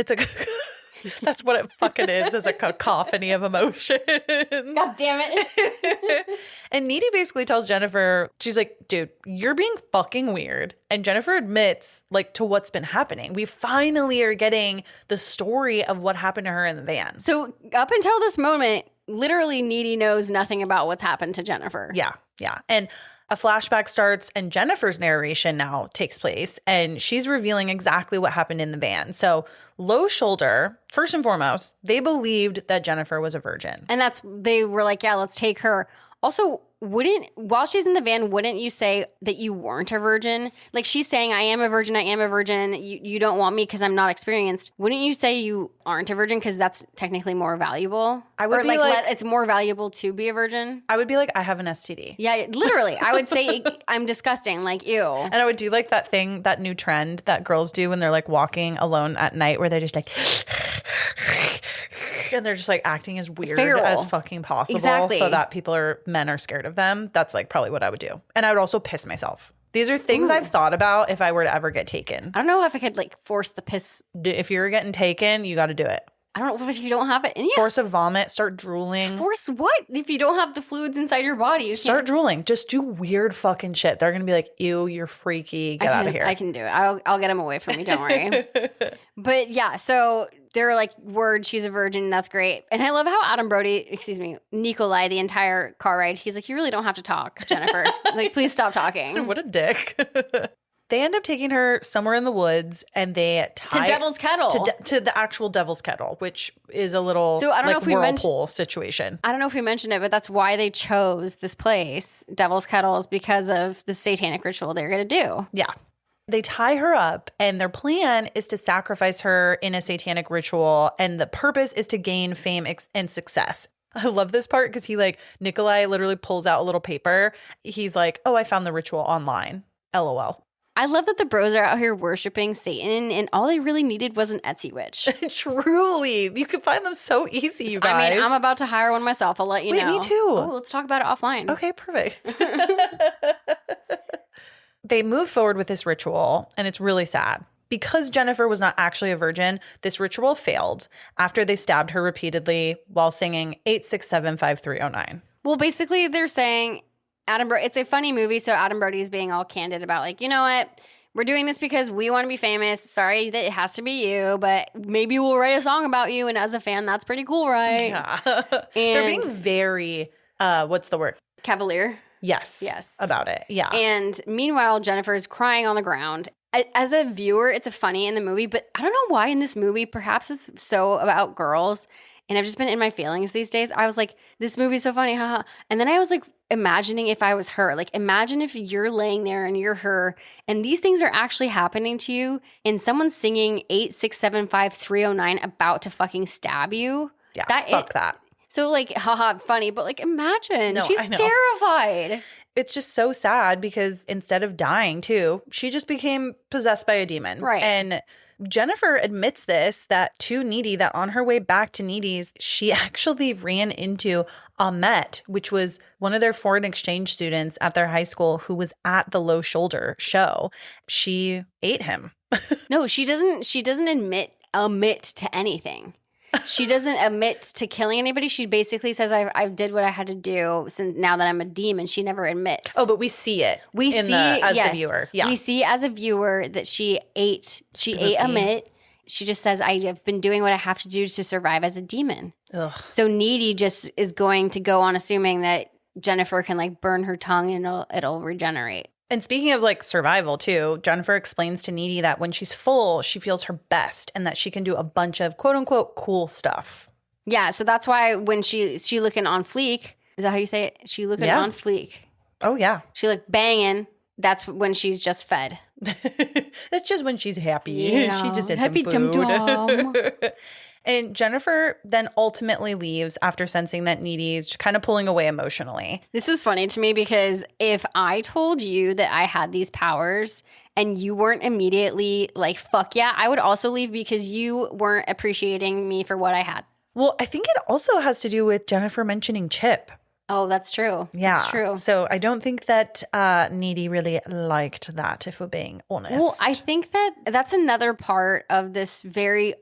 That's what it fucking is a cacophony of emotion. God damn it. And Needy basically tells Jennifer, she's like, dude, you're being fucking weird. And Jennifer admits like to what's been happening. We finally are getting the story of what happened to her in the van. So up until this moment, literally Needy knows nothing about what's happened to Jennifer. Yeah. And a flashback starts and Jennifer's narration now takes place and she's revealing exactly what happened in the van. So Low Shoulder, first and foremost, they believed that Jennifer was a virgin. And they were like, yeah, let's take her. Also, while she's in the van, wouldn't you say that you weren't a virgin? Like she's saying, I am a virgin. You don't want me because I'm not experienced. Wouldn't you say you aren't a virgin because that's technically more valuable? I would be like, it's more valuable to be a virgin? I would be like, I have an STD. Yeah, literally. I would say I'm disgusting, like ew. And I would do like that thing, that new trend that girls do when they're like walking alone at night where they're just like, and they're just like acting as weird as fucking possible. Exactly. So that men are scared of them. That's like probably what I would do. And I would also piss myself. These are things I've thought about if I were to ever get taken. I don't know if I could like force the piss. If you're getting taken, you got to do it. I don't know if you don't have it in you. Force a vomit, start drooling. Force what? If you don't have the fluids inside your body, you start drooling. Just do weird fucking shit. They're going to be like, ew, you're freaky. Get out of here. I can do it. I'll get them away from me. Don't worry. But yeah, so they're like, word, she's a virgin. That's great. And I love how Nikolai, the entire car ride, he's like, you really don't have to talk, Jennifer. Like, please stop talking. What a dick. They end up taking her somewhere in the woods and they tie to Devil's Kettle. To the actual Devil's Kettle, which is a little so I don't know if we whirlpool situation. I don't know if we mentioned it, but that's why they chose this place, Devil's Kettle, is because of the satanic ritual they're going to do. Yeah. They tie her up and their plan is to sacrifice her in a satanic ritual. And the purpose is to gain fame and success. I love this part because Nikolai literally pulls out a little paper. He's like, oh, I found the ritual online. LOL. I love that the bros are out here worshiping Satan and all they really needed was an Etsy witch. Truly. You can find them so easy, you guys. I mean, I'm about to hire one myself. I'll let you know. Me too. Oh, let's talk about it offline. Okay, perfect. They move forward with this ritual and it's really sad. Because Jennifer was not actually a virgin, this ritual failed after they stabbed her repeatedly while singing 8675309. Well, basically they're saying it's a funny movie, so Adam Brody's being all candid about like, you know what? We're doing this because we want to be famous. Sorry that it has to be you, but maybe we'll write a song about you. And as a fan, that's pretty cool, right? Yeah. They're being very, what's the word? Cavalier. Yes. About it. Yeah. And meanwhile, Jennifer is crying on the ground. As a viewer, it's a funny in the movie, but I don't know why in this movie, perhaps it's so about girls. And I've just been in my feelings these days. I was like, this movie's so funny, haha. And then I was like, imagining if I was her. Like, imagine if you're laying there and you're her, and these things are actually happening to you, and someone's singing 8675309 about to fucking stab you. Yeah, fuck that. So, like, haha, funny, but like, imagine. She's terrified. It's just so sad because instead of dying too, she just became possessed by a demon. Right. And Jennifer admits this, that to Needy, that on her way back to Needy's, she actually ran into Ahmet, which was one of their foreign exchange students at their high school who was at the Low Shoulder show. She ate him. No, she doesn't admit to anything. She doesn't admit to killing anybody. She basically says, I did what I had to do since now that I'm a demon. She never admits. Oh, but we see it. As the viewer. Yeah. We see as a viewer that she ate Amit. She just says, I have been doing what I have to do to survive as a demon. Ugh. So Needy just is going to go on assuming that Jennifer can like burn her tongue and it'll regenerate. And speaking of like survival too, Jennifer explains to Needy that when she's full, she feels her best and that she can do a bunch of quote unquote cool stuff. Yeah, so that's why when she looking on fleek, is that how you say it? She looking on fleek. Oh yeah. She look banging. That's when she's just fed. That's just when she's happy. Yeah. She just had happy some food. Dum-dum. And Jennifer then ultimately leaves after sensing that Needy's just kind of pulling away emotionally. This was funny to me because if I told you that I had these powers and you weren't immediately like, fuck yeah, I would also leave because you weren't appreciating me for what I had. Well, I think it also has to do with Jennifer mentioning Chip. Oh, that's true. Yeah. That's true. So I don't think that Needy really liked that, if we're being honest. Well, I think that's another part of this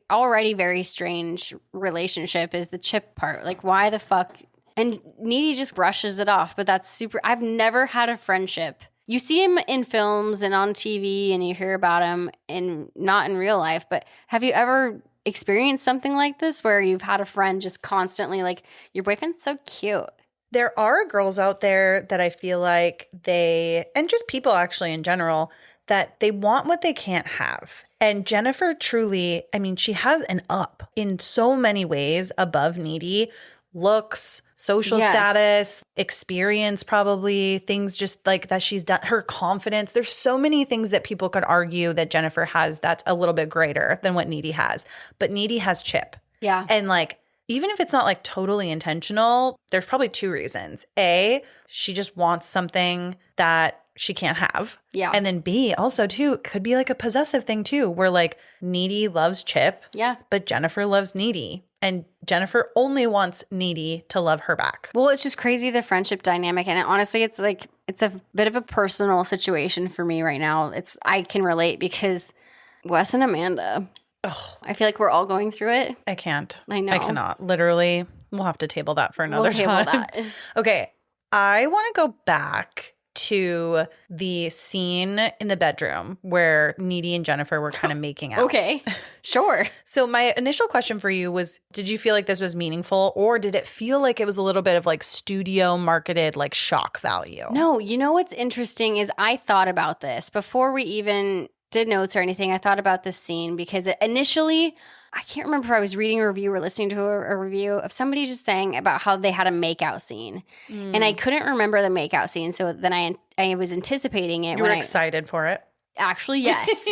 already very strange relationship is the Chip part. Like, why the fuck? And Needy just brushes it off, but that's super. I've never had a friendship. You see him in films and on TV and you hear about him and not in real life, but have you ever experienced something like this where you've had a friend just constantly like, your boyfriend's so cute? There are girls out there that I feel like and just people actually in general, that they want what they can't have. And Jennifer truly, I mean, she has an up in so many ways above Needy. Looks, social status, experience, probably things just like that she's done, her confidence. There's so many things that people could argue that Jennifer has that's a little bit greater than what Needy has. But Needy has chip. Yeah. And like, even if it's not like totally intentional, there's probably two reasons. A, she just wants something that she can't have. Yeah. And then B, also too, it could be like a possessive thing too, where like Needy loves Chip. Yeah. But Jennifer loves Needy. And Jennifer only wants Needy to love her back. Well, it's just crazy, the friendship dynamic. And honestly, it's like, it's a bit of a personal situation for me right now. I can relate because Wes and Amanda, I feel like we're all going through it. I can't. I know. I cannot. Literally, we'll have to table that for another time. That. Okay. I want to go back to the scene in the bedroom where Needy and Jennifer were kind of making out. Okay, sure. So my initial question for you was, did you feel like this was meaningful, or did it feel like it was a little bit of like studio marketed like shock value? No, you know what's interesting is I thought about this before we even did notes or anything. I thought about this scene because initially, I can't remember if I was reading a review or listening to a review of somebody just saying about how they had a makeout scene. And I couldn't remember the makeout scene. So then I was anticipating it. You were excited for it? Actually, yes.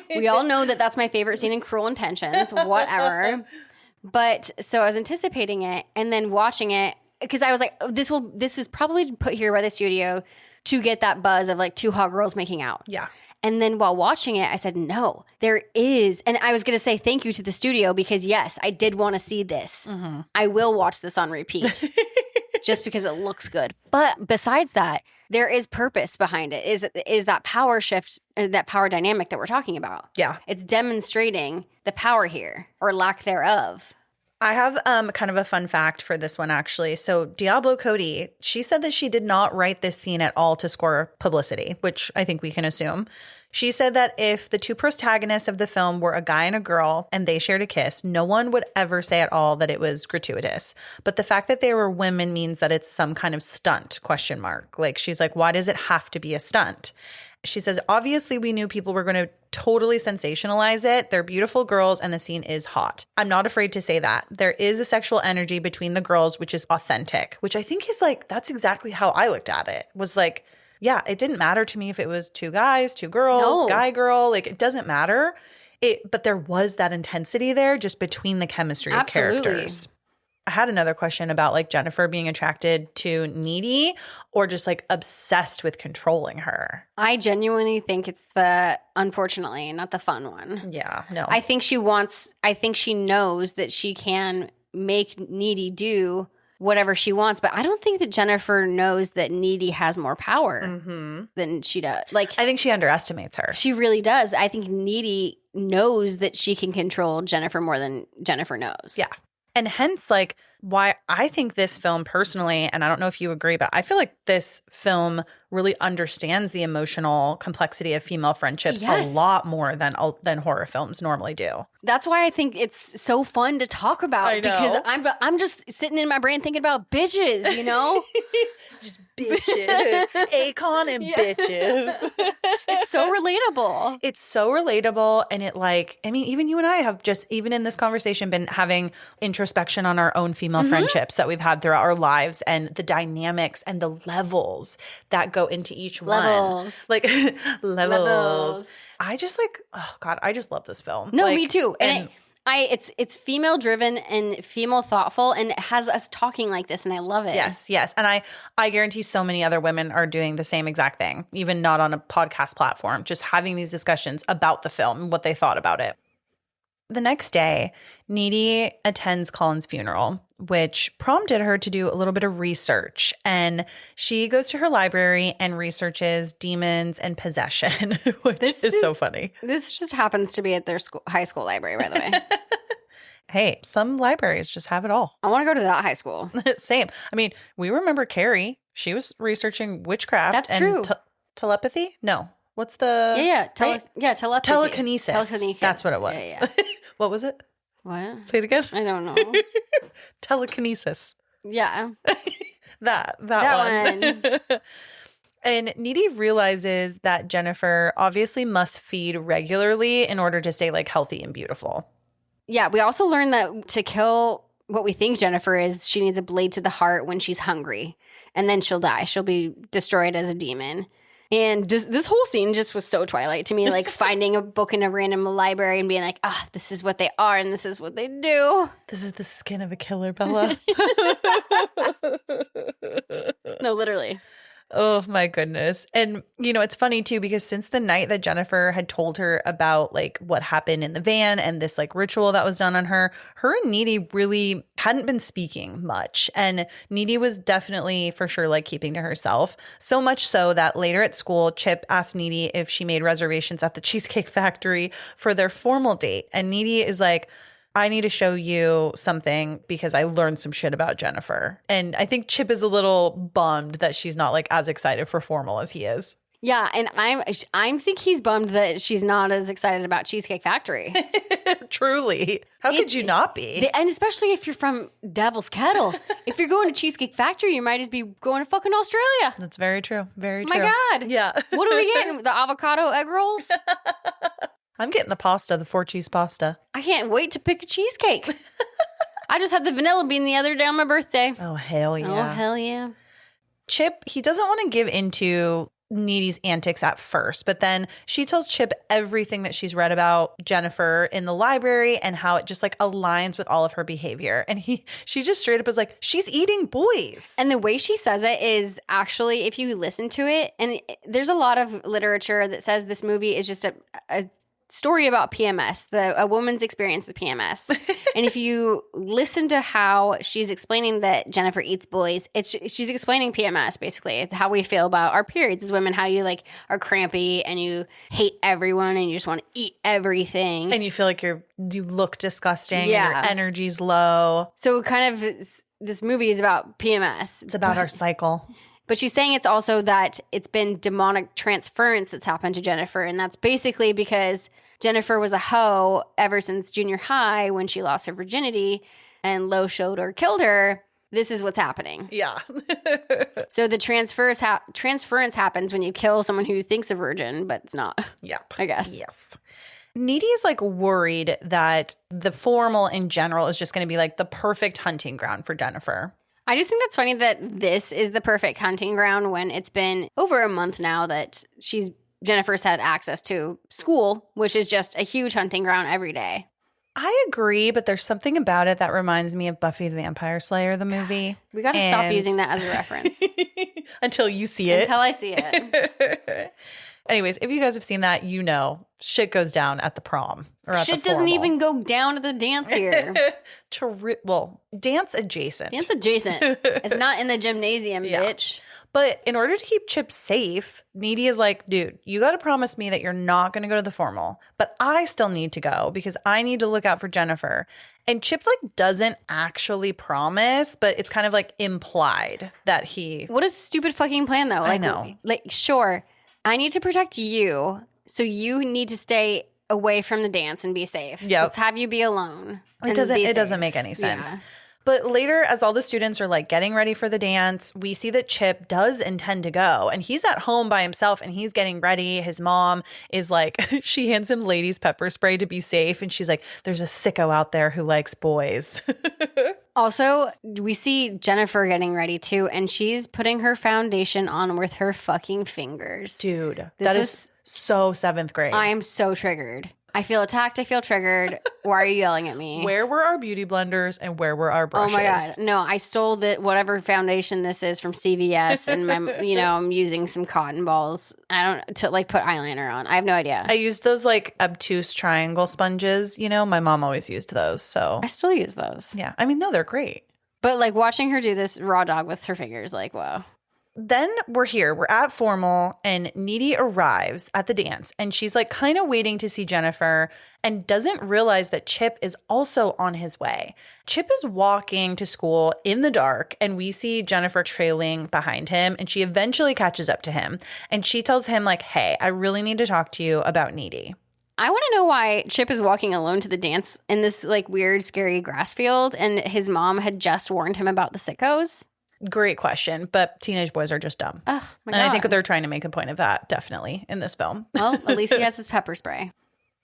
We all know that that's my favorite scene in Cruel Intentions, whatever. But so I was anticipating it and then watching it because I was like, this is probably put here by the studio to get that buzz of like two hot girls making out. Yeah. And then while watching it, I said, no, there is. And I was going to say thank you to the studio because, yes, I did want to see this. Mm-hmm. I will watch this on repeat just because it looks good. But besides that, there is purpose behind it, is that power shift, that power dynamic that we're talking about. Yeah. It's demonstrating the power here or lack thereof. I have kind of a fun fact for this one, actually. So Diablo Cody, she said that she did not write this scene at all to score publicity, which I think we can assume. She said that if the two protagonists of the film were a guy and a girl and they shared a kiss, no one would ever say at all that it was gratuitous. But the fact that they were women means that it's some kind of stunt, ? Like, she's like, why does it have to be a stunt? She says, obviously, we knew people were going to totally sensationalize it. They're beautiful girls and the scene is hot. I'm not afraid to say that. There is a sexual energy between the girls, which is authentic, which I think is like, that's exactly how I looked at it. Was like, yeah, it didn't matter to me if it was two guys, two girls, guy, girl. Like, it doesn't matter. But there was that intensity there just between the chemistry of characters. I had another question about like Jennifer being attracted to Needy or just like obsessed with controlling her. I genuinely think it's unfortunately, not the fun one. Yeah, no. I think she knows that she can make Needy do whatever she wants, but I don't think that Jennifer knows that Needy has more power than she does. Like, I think she underestimates her. She really does. I think Needy knows that she can control Jennifer more than Jennifer knows. Yeah. And hence, like, why I think this film personally, and I don't know if you agree, but I feel like this film really understands the emotional complexity of female friendships a lot more than horror films normally do. That's why I think it's so fun to talk about because I'm just sitting in my brain thinking about bitches, you know? Just bitches. Akon and bitches. It's so relatable. It's so relatable. And it like, I mean, even you and I have just, even in this conversation, been having introspection on our own female friendships that we've had throughout our lives and the dynamics and the levels that go into each one. Like levels. I just like, oh God, I just love this film. No, like, me too. And it's female driven and female thoughtful, and it has us talking like this, and I love it. Yes. And I guarantee so many other women are doing the same exact thing, even not on a podcast platform, just having these discussions about the film and what they thought about it. The next day, Needy attends Colin's funeral, which prompted her to do a little bit of research. And she goes to her library and researches demons and possession, which is so funny. This just happens to be at their high school library, by the way. Hey, some libraries just have it all. I want to go to that high school. Same. I mean, we remember Carrie. She was researching witchcraft. That's true. Telepathy? No. What's the... Telepathy. Telekinesis. That's what it was. Yeah. What was it? What? Say it again. I don't know. Telekinesis. Yeah. That one. And Needy realizes that Jennifer obviously must feed regularly in order to stay like healthy and beautiful. Yeah, we also learned that to kill what we think Jennifer is, she needs a blade to the heart when she's hungry. And then she'll die. She'll be destroyed as a demon. And just this whole scene just was so Twilight to me, like finding a book in a random library and being like, this is what they are and this is what they do. This is the skin of a killer, Bella. No, literally. Oh my goodness. And it's funny too, because since the night that Jennifer had told her about like what happened in the van and this like ritual that was done on her and Needy really hadn't been speaking much. And Needy was definitely for sure like keeping to herself. So much so that later at school, Chip asked Needy if she made reservations at the Cheesecake Factory for their formal date. And Needy is like, I need to show you something because I learned some shit about Jennifer. And I think Chip is a little bummed that she's not like as excited for formal as he is. Yeah, and I'm think he's bummed that she's not as excited about Cheesecake Factory. Truly. How could you not be? And especially if you're from Devil's Kettle. If you're going to Cheesecake Factory, you might as be going to fucking Australia. That's very true. Very true. My God. Yeah. What are we getting? The avocado egg rolls? I'm getting the 4-cheese pasta. I can't wait to pick a cheesecake. I just had the vanilla bean the other day on my birthday. Oh, hell yeah. Oh, hell yeah. Chip, he doesn't want to give into Needy's antics at first, but then she tells Chip everything that she's read about Jennifer in the library and how it just like aligns with all of her behavior. And she just straight up is like, she's eating boys. And the way she says it is actually, if you listen to it, and there's a lot of literature that says this movie is just a story about PMS, a woman's experience with PMS. And if you listen to how she's explaining that Jennifer eats boys, she's explaining PMS, basically, how we feel about our periods as women, how you like are crampy and you hate everyone and you just want to eat everything. And you feel like you look disgusting. Yeah. And your energy's low. So kind of this movie is about PMS. It's about our cycle. But she's saying it's also that it's been demonic transference that's happened to Jennifer. And that's basically because Jennifer was a hoe ever since junior high when she lost her virginity and Lo showed or killed her. This is what's happening. Yeah. So the transference happens when you kill someone who you think's a virgin, but it's not. Yep. I guess. Yes. Needy is like worried that the formal in general is just going to be like the perfect hunting ground for Jennifer. I just think that's funny that this is the perfect hunting ground when it's been over a month now that Jennifer's had access to school, which is just a huge hunting ground every day. I agree, but there's something about it that reminds me of Buffy the Vampire Slayer, the movie. We got to stop using that as a reference. Until you see it. Until I see it. Anyways, if you guys have seen that, shit goes down at the prom. Or at shit the doesn't even go down at the dance here. Dance adjacent. Dance adjacent. It's not in the gymnasium, bitch. But in order to keep Chip safe, Needy is like, dude, you got to promise me that you're not going to go to the formal. But I still need to go because I need to look out for Jennifer. And Chip like doesn't actually promise, but it's kind of like implied that he. What a stupid fucking plan, though. I know. Like, sure, I need to protect you, so you need to stay away from the dance and be safe. Yep. Let's have you be alone. It doesn't make any sense. Yeah. But later, as all the students are like getting ready for the dance, we see that Chip does intend to go and he's at home by himself and he's getting ready. His mom is like, she hands him ladies pepper spray to be safe. And she's like, there's a sicko out there who likes boys. Also, we see Jennifer getting ready too, and she's putting her foundation on with her fucking fingers. Dude, that is so 7th grade. I am so triggered. I feel attacked. I feel triggered. Why are you yelling at me? Where were our beauty blenders and where were our brushes? Oh my God. No, I stole whatever foundation this is from CVS and I'm using some cotton balls. To like put eyeliner on. I have no idea. I used those like obtuse triangle sponges. My mom always used those. So I still use those. Yeah. I mean, no, they're great. But like watching her do this raw dog with her fingers, like, whoa. Then we're here. We're at formal and Needy arrives at the dance and she's like kind of waiting to see Jennifer and doesn't realize that Chip is also on his way. Chip is walking to school in the dark and we see Jennifer trailing behind him and she eventually catches up to him and she tells him like, hey, I really need to talk to you about Needy. I want to know why Chip is walking alone to the dance in this like weird, scary grass field, and his mom had just warned him about the sickos. Great question, but teenage boys are just dumb. Oh my God. And I think they're trying to make a point of that, definitely, in this film. Well, at least he has his pepper spray.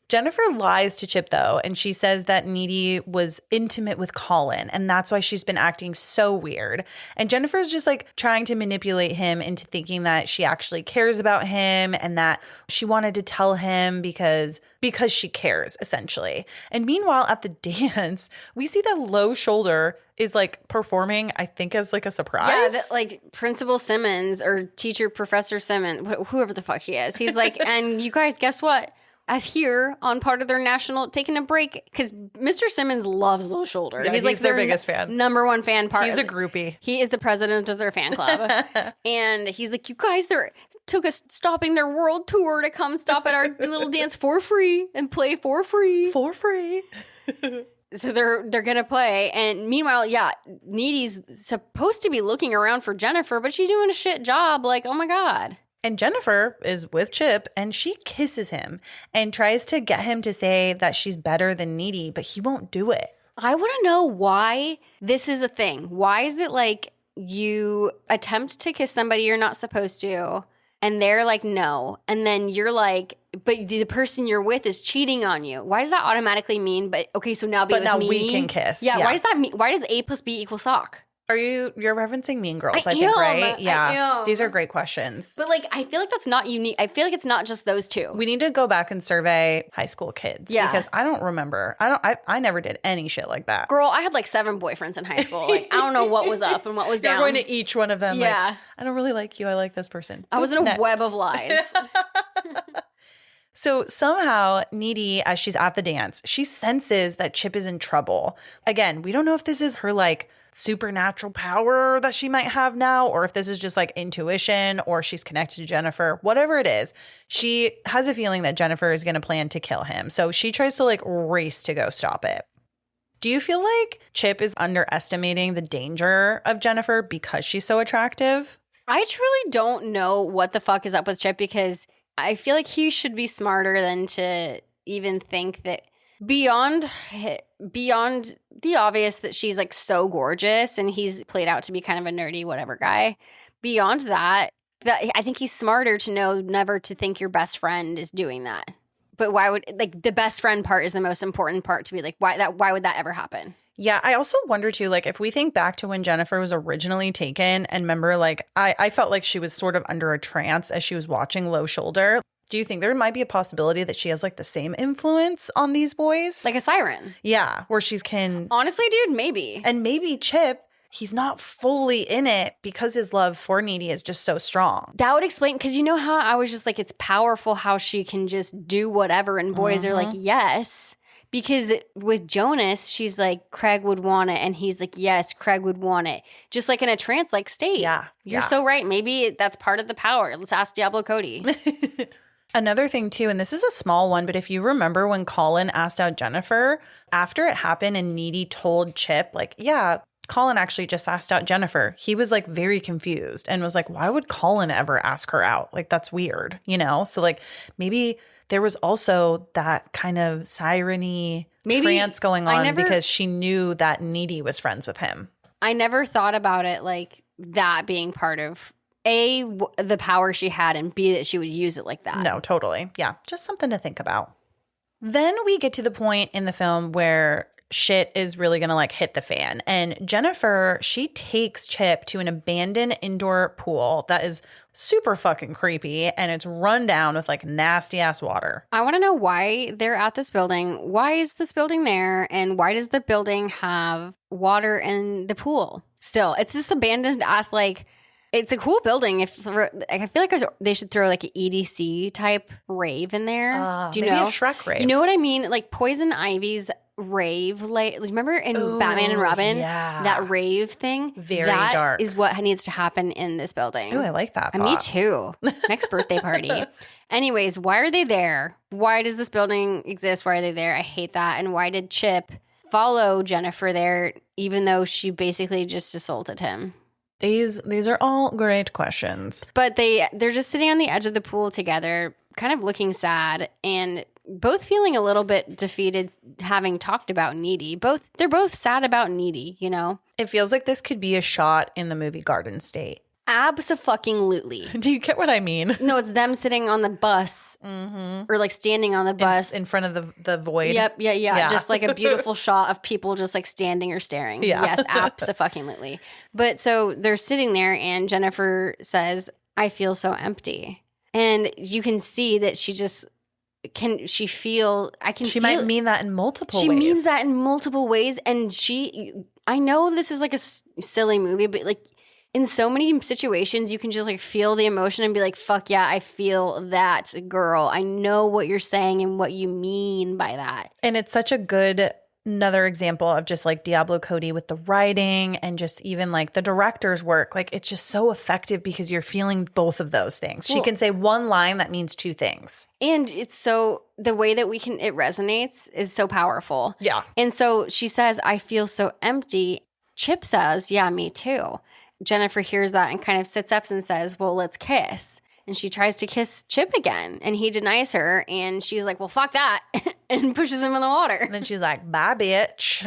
Jennifer lies to Chip, though, and she says that Needy was intimate with Colin, and that's why she's been acting so weird. And Jennifer's just like trying to manipulate him into thinking that she actually cares about him and that she wanted to tell him because she cares, essentially. And meanwhile, at the dance, we see that Low Shoulder is like performing, I think, as like a surprise. Yeah, that, like Principal Simmons or Teacher Professor Simmons, whoever the fuck he is. He's like, and you guys, guess what? As here on part of their national, taking a break, because Mr. Simmons loves Low Shoulder. Yeah, he's like their biggest fan. Number one fan part. He's a groupie. He is the president of their fan club. And he's like, you guys, they took us stopping their world tour to come stop at our little dance for free and play for free. For free. So they're gonna play, and meanwhile, yeah, Needy's supposed to be looking around for Jennifer, but she's doing a shit job. Like, oh my God. And Jennifer is with Chip, and she kisses him and tries to get him to say that she's better than Needy, but he won't do it. I want to know why this is a thing. Why is it like you attempt to kiss somebody you're not supposed to, and they're like, no. And then you're like, but the person you're with is cheating on you. Why does that automatically mean, but okay, so now be with me? But now we can kiss. Yeah, why does that mean? Why does A plus B equal sock? You're referencing Mean Girls, I am, think, right? Yeah. I am. These are great questions. But like, I feel like that's not unique. I feel like it's not just those two. We need to go back and survey high school kids. Yeah. Because I don't remember. I never did any shit like that. Girl, I had like 7 boyfriends in high school. Like, I don't know what was up and what was down. You're going to each one of them. Yeah. Like, I don't really like you. I like this person. I was in a Next. web of lies. So somehow Needy, as she's at the dance, she senses that Chip is in trouble. Again, we don't know if this is her like supernatural power that she might have now, or if this is just like intuition, or she's connected to Jennifer. Whatever it is, she has a feeling that Jennifer is going to plan to kill him. So she tries to like race to go stop it. Do you feel like Chip is underestimating the danger of Jennifer because she's so attractive? I truly don't know what the fuck is up with Chip, because I feel like he should be smarter than to even think that beyond the obvious that she's like so gorgeous and he's played out to be kind of a nerdy whatever guy. Beyond that I think he's smarter to know never to think your best friend is doing that. But why would, like, the best friend part is the most important part to be like, why would that ever happen? Yeah, I also wonder too, like, if we think back to when Jennifer was originally taken, and remember, like, I felt like she was sort of under a trance as she was watching Low Shoulder. Do you think there might be a possibility that she has like the same influence on these boys? Like a siren. Yeah, where she can... Honestly, dude, maybe. And maybe Chip, he's not fully in it because his love for Needy is just so strong. That would explain, because you know how I was just like, it's powerful how she can just do whatever, and boys are like, yes. Because with Jonas, she's like, Craig would want it. And he's like, yes, Craig would want it. Just like in a trance-like state. Yeah. You're so right. Maybe that's part of the power. Let's ask Diablo Cody. Another thing too, and this is a small one, but if you remember when Colin asked out Jennifer, after it happened and Needy told Chip, like, yeah, Colin actually just asked out Jennifer, he was like very confused and was like, why would Colin ever ask her out? Like, that's weird, you know? So like maybe there was also that kind of siren-y trance going on because she knew that Needy was friends with him. I never thought about it like that being part of A, the power she had, and B, that she would use it like that. No, totally. Yeah, just something to think about. Then we get to the point in the film where shit is really going to like hit the fan. And Jennifer, she takes Chip to an abandoned indoor pool that is super fucking creepy, and it's run down with like nasty ass water. I want to know why they're at this building. Why is this building there? And why does the building have water in the pool? Still, it's this abandoned ass, like, it's a cool building. I feel like they should throw like an EDC type rave in there. Do you maybe know? A Shrek rave. You know what I mean? Like Poison Ivy's rave, like, remember in Batman and Robin, that rave thing? Very that dark. Is what needs to happen in this building. Oh, I like that. Me too. Next birthday party. Anyways, why are they there? Why does this building exist? Why are they there? I hate that. And why did Chip follow Jennifer there, even though she basically just assaulted him? These are all great questions. But they're just sitting on the edge of the pool together, kind of looking sad. And both feeling a little bit defeated having talked about Needy. They're both sad about Needy, you know? It feels like this could be a shot in the movie Garden State. Abso-fucking-lutely. Do you get what I mean? No, it's them sitting on the bus or like standing on the bus. In front of the void. Yep, yeah. Just like a beautiful shot of people just like standing or staring. Yeah. Yes, abso-fucking-lutely. But so they're sitting there and Jennifer says, I feel so empty. And you can see that she just... She might mean that in multiple ways. She means that in multiple ways. And I know this is like a silly movie, but like in so many situations, you can just like feel the emotion and be like, fuck yeah, I feel that, girl. I know what you're saying and what you mean by that. And it's such a good... another example of just like Diablo Cody with the writing and just even like the director's work. Like it's just so effective because you're feeling both of those things. She can say one line that means two things. And it's so the way that it resonates is so powerful. Yeah. And so she says, I feel so empty. Chip says, yeah, me too. Jennifer hears that and kind of sits up and says, well, let's kiss. And she tries to kiss Chip again, and he denies her, and she's like, well, fuck that, and pushes him in the water. And then she's like, bye, bitch.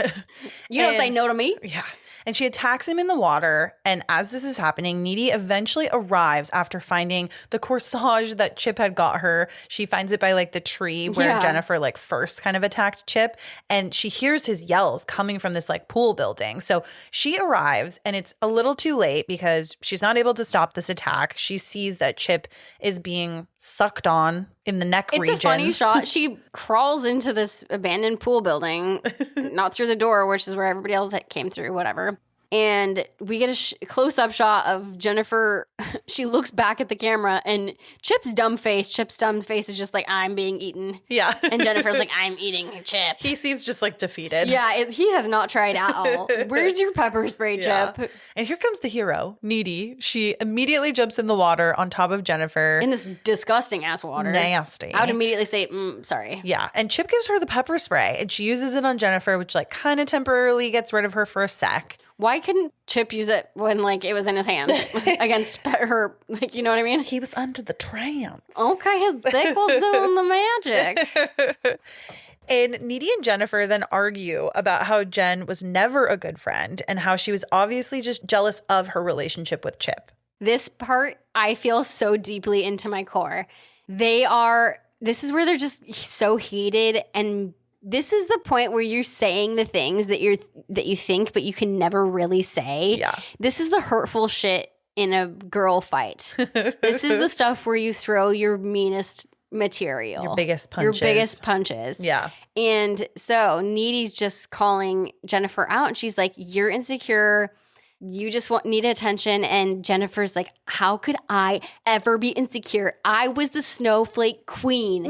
You don't say no to me. Yeah. And she attacks him in the water. And as this is happening, Needy eventually arrives after finding the corsage that Chip had got her. She finds it by like the tree where Jennifer like first kind of attacked Chip. And she hears his yells coming from this like pool building. So she arrives and it's a little too late because she's not able to stop this attack. She sees that Chip is being sucked on in the neck region. It's a funny shot. She crawls into this abandoned pool building, not through the door, which is where everybody else came through, whatever. And we get a close-up shot of Jennifer. She looks back at the camera, and Chip's dumb face is just like, I'm being eaten. Yeah. And Jennifer's like, I'm eating Chip. He seems just like defeated. Yeah, he has not tried at all. Where's your pepper spray, Chip? Yeah. And here comes the hero, Needy. She immediately jumps in the water on top of Jennifer. In this disgusting-ass water. Nasty. I would immediately say, sorry. Yeah. And Chip gives her the pepper spray, and she uses it on Jennifer, which like kind of temporarily gets rid of her for a sec. Why couldn't Chip use it when, like, it was in his hand against her? Like, you know what I mean? He was under the trance. Okay, his dick was doing the magic. And Needy and Jennifer then argue about how Jen was never a good friend and how she was obviously just jealous of her relationship with Chip. This part, I feel so deeply into my core. This is where they're just so heated, and this is the point where you're saying the things that you think, but you can never really say. Yeah. This is the hurtful shit in a girl fight. This is the stuff where you throw your meanest material. Your biggest punches. Yeah. And so Needy's just calling Jennifer out, and she's like, you're insecure. You just need attention. And Jennifer's like, how could I ever be insecure? I was the snowflake queen.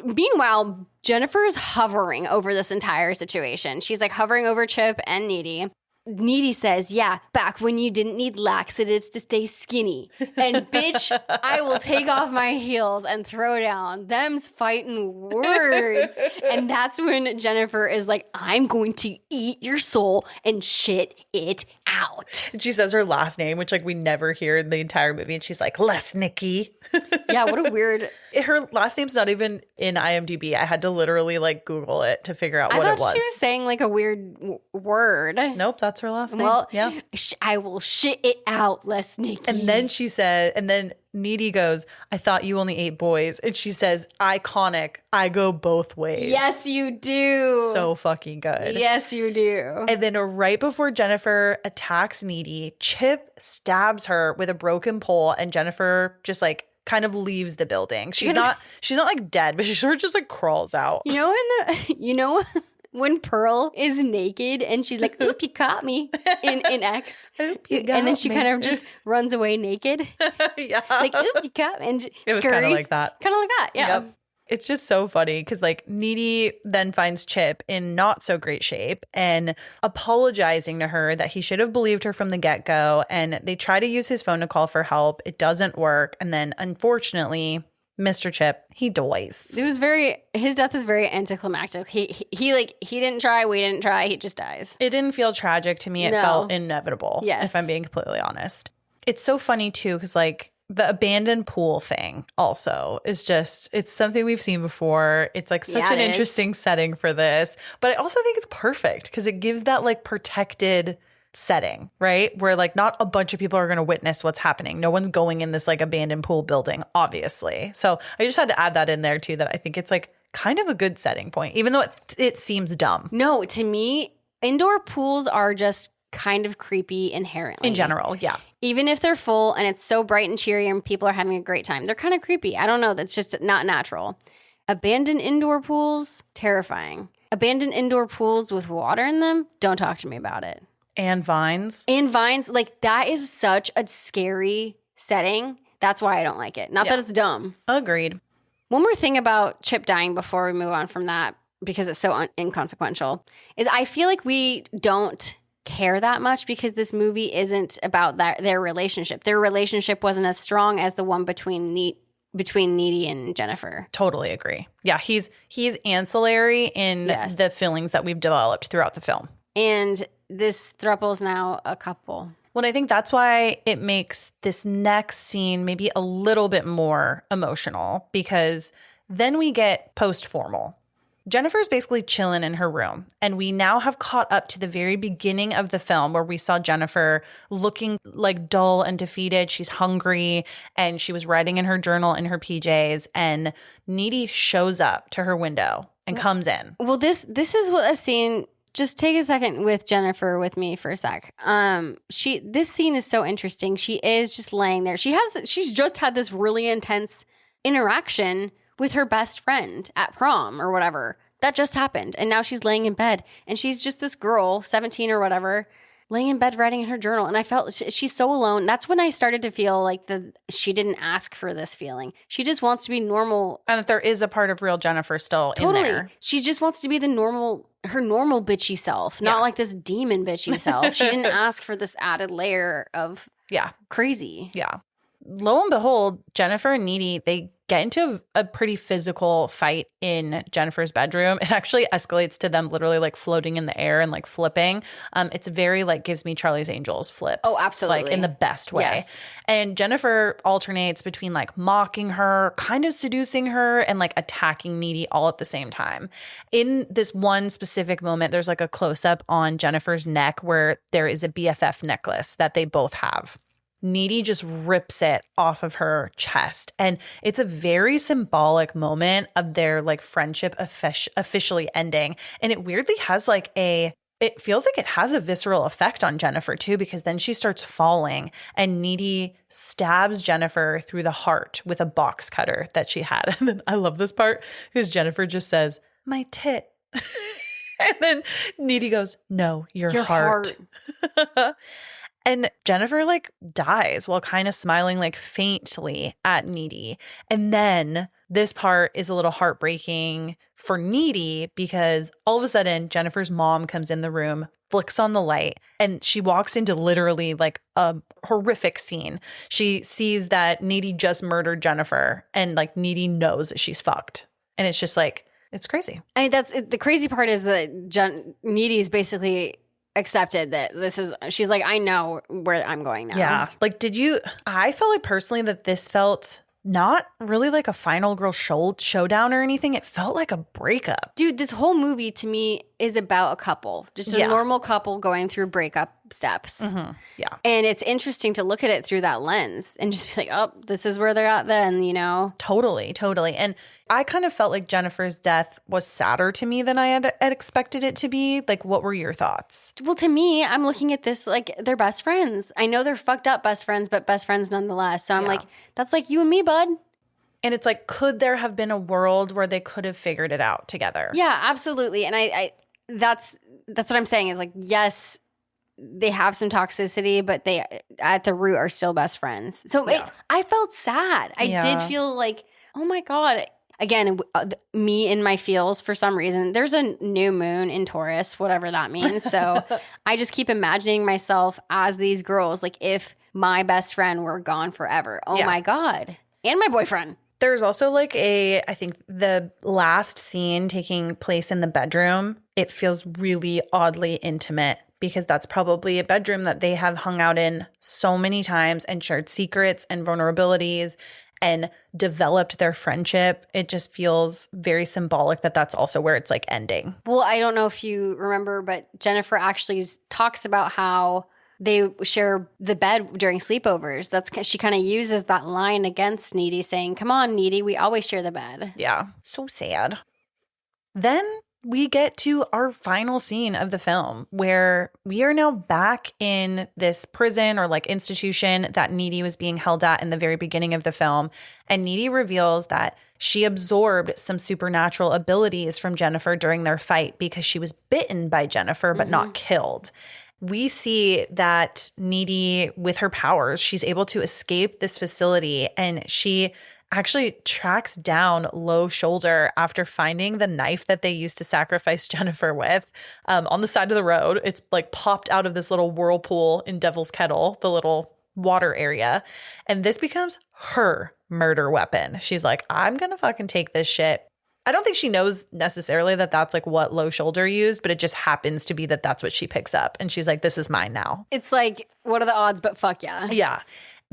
Meanwhile, Jennifer is hovering over this entire situation. She's like hovering over Chip and Needy. Needy says, yeah, back when you didn't need laxatives to stay skinny. And bitch, I will take off my heels and throw down. Them's fighting words. And that's when Jennifer is like, I'm going to eat your soul and shit it out. She says her last name, which like we never hear in the entire movie. And she's like, Les Nikki. Yeah, what a weird... Her last name's not even in IMDb. I had to literally like Google it to figure out what it was. I thought she was saying like a weird word. Nope, that's her last name. Well, yeah. I will shit it out, Les Nikki. And then she said, and then Needy goes, I thought you only ate boys. And she says, iconic, I go both ways. Yes, you do. So fucking good. Yes, you do. And then right before Jennifer attacks Needy, Chip stabs her with a broken pole, and Jennifer just like kind of leaves the building. She's not like dead, but she sort of just like crawls out. You know when Pearl is naked and she's like, oop, you caught me in X. Oop, you got and then she me. kind of just runs away naked. Yeah. Like, oop, you caught me. And it was kind of like that. Kind of like that, yeah. Yep. It's just so funny because like Needy then finds Chip in not so great shape and apologizing to her that he should have believed her from the get-go. And they try to use his phone to call for help. It doesn't work. And then unfortunately, Mr. Chip, he dies. His death is very anticlimactic. He didn't try, we didn't try, he just dies. It didn't feel tragic to me. It felt inevitable. Yes. If I'm being completely honest. It's so funny too because like The abandoned pool thing also is just, it's something we've seen before. It's like such an interesting setting for this. But I also think it's perfect because it gives that like protected setting, right? Where like not a bunch of people are going to witness what's happening. No one's going in this like abandoned pool building, obviously. So I just had to add that in there too, that I think it's like kind of a good setting point, even though it seems dumb. No, to me, indoor pools are just kind of creepy inherently. In general, yeah. Even if they're full and it's so bright and cheery and people are having a great time, they're kind of creepy. I don't know. That's just not natural. Abandoned indoor pools, terrifying. Abandoned indoor pools with water in them, don't talk to me about it. And vines. And vines, like that is such a scary setting. That's why I don't like it. Not that it's dumb. Agreed. One more thing about Chip dying before we move on from that, because it's so inconsequential, is I feel like we don't care that much because this movie isn't about their relationship. Their relationship wasn't as strong as the one between Needy and Jennifer. Totally agree. Yeah, he's ancillary in the feelings that we've developed throughout the film. And this throuple's now a couple. Well, I think that's why it makes this next scene maybe a little bit more emotional, because then we get post-formal. Jennifer's basically chilling in her room, and we now have caught up to the very beginning of the film where we saw Jennifer looking like dull and defeated. She's hungry, and she was writing in her journal in her PJs, and Needy shows up to her window and comes in. Well, this is what a scene... Just take a second with Jennifer with me for a sec. This scene is so interesting. She is just laying there. She's just had this really intense interaction with her best friend at prom or whatever. That just happened. And now she's laying in bed. And she's just this girl, 17 or whatever, laying in bed writing in her journal. And I felt she's so alone. That's when I started to feel like she didn't ask for this feeling. She just wants to be normal. And that there is a part of real Jennifer still in there. She just wants to be her normal bitchy self, not like this demon bitchy self. She didn't ask for this added layer of crazy. Yeah. Lo and behold, Jennifer and Needy, they get into a pretty physical fight in Jennifer's bedroom. It actually escalates to them literally like floating in the air and like flipping. It's very like gives me Charlie's Angels flips. Oh, absolutely. Like in the best way. Yes. And Jennifer alternates between like mocking her, kind of seducing her, and like attacking Needy all at the same time. In this one specific moment, there's like a close up on Jennifer's neck where there is a BFF necklace that they both have. Needy just rips it off of her chest. And it's a very symbolic moment of their like friendship officially ending. And it weirdly has like it feels like it has a visceral effect on Jennifer too, because then she starts falling and Needy stabs Jennifer through the heart with a box cutter that she had. And then I love this part because Jennifer just says, "My tit." And then Needy goes, "No, your heart." And Jennifer like dies while kind of smiling like faintly at Needy. And then this part is a little heartbreaking for Needy because all of a sudden Jennifer's mom comes in the room, flicks on the light, and she walks into literally like a horrific scene. She sees that Needy just murdered Jennifer and like Needy knows that she's fucked. And it's just like, it's crazy. I mean, the crazy part is that Needy is basically accepted that she's like, I know where I'm going now. Yeah. Like, I felt like personally that this felt not really like a final girl showdown or anything. It felt like a breakup. Dude, this whole movie to me is about a couple, just a normal couple going through breakup steps. Mm-hmm. Yeah. And it's interesting to look at it through that lens and just be like, oh, this is where they're at then, you know? Totally. And I kind of felt like Jennifer's death was sadder to me than I had expected it to be. Like, what were your thoughts? Well, to me, I'm looking at this like they're best friends. I know they're fucked up best friends, but best friends nonetheless. So I'm like, that's like you and me, bud. And it's like, could there have been a world where they could have figured it out together? Yeah, absolutely. And I that's what I'm saying is like, yes, they have some toxicity, but they at the root are still best friends. So I felt sad. I did feel like, oh my God. Again, me in my feels for some reason. There's a new moon in Taurus, whatever that means. So I just keep imagining myself as these girls, like if my best friend were gone forever. Oh my God. And my boyfriend. There's also like I think the last scene taking place in the bedroom, it feels really oddly intimate because that's probably a bedroom that they have hung out in so many times and shared secrets and vulnerabilities and developed their friendship. It just feels very symbolic that that's also where it's like ending. Well, I don't know if you remember, but Jennifer actually talks about how they share the bed during sleepovers. She kind of uses that line against Needy, saying, "Come on, Needy, we always share the bed." Yeah, so sad. Then we get to our final scene of the film where we are now back in this prison or like institution that Needy was being held at in the very beginning of the film. And Needy reveals that she absorbed some supernatural abilities from Jennifer during their fight because she was bitten by Jennifer but not killed. We see that Needy, with her powers, she's able to escape this facility, and she actually tracks down Low Shoulder after finding the knife that they used to sacrifice Jennifer with on the side of the road. It's like popped out of this little whirlpool in Devil's Kettle, the little water area. And this becomes her murder weapon. She's like, I'm going to fucking take this shit. I don't think she knows necessarily that that's like what Low Shoulder used, but it just happens to be that that's what she picks up. And she's like, this is mine now. It's like, what are the odds? But fuck yeah. Yeah.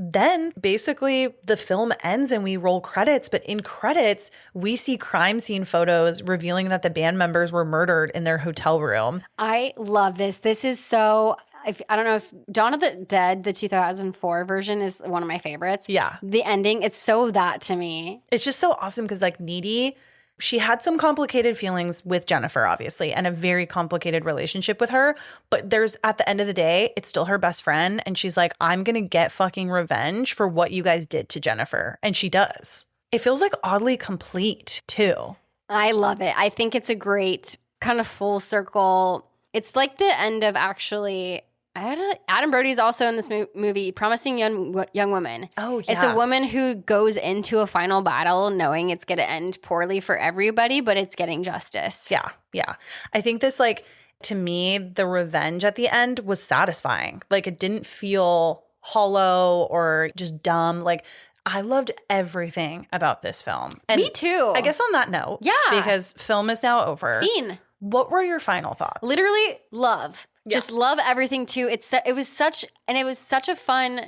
Then basically the film ends and we roll credits, but in credits, we see crime scene photos revealing that the band members were murdered in their hotel room. I love this. This is so, I don't know if Dawn of the Dead, the 2004 version, is one of my favorites. Yeah. The ending, it's so that to me. It's just so awesome because like Needy, she had some complicated feelings with Jennifer, obviously, and a very complicated relationship with her. But there's, at the end of the day, it's still her best friend. And she's like, I'm going to get fucking revenge for what you guys did to Jennifer. And she does. It feels like oddly complete, too. I love it. I think it's a great kind of full circle. It's like the end of actually... Adam Brody's also in this movie, Promising Young Woman. Oh, yeah. It's a woman who goes into a final battle knowing it's going to end poorly for everybody, but it's getting justice. Yeah, yeah. I think this, like, to me, the revenge at the end was satisfying. Like, it didn't feel hollow or just dumb. Like, I loved everything about this film. And me too. I guess on that note, yeah, because film is now over. Fiend. What were your final thoughts? Literally love. Yeah. Just love everything too. It was such a fun,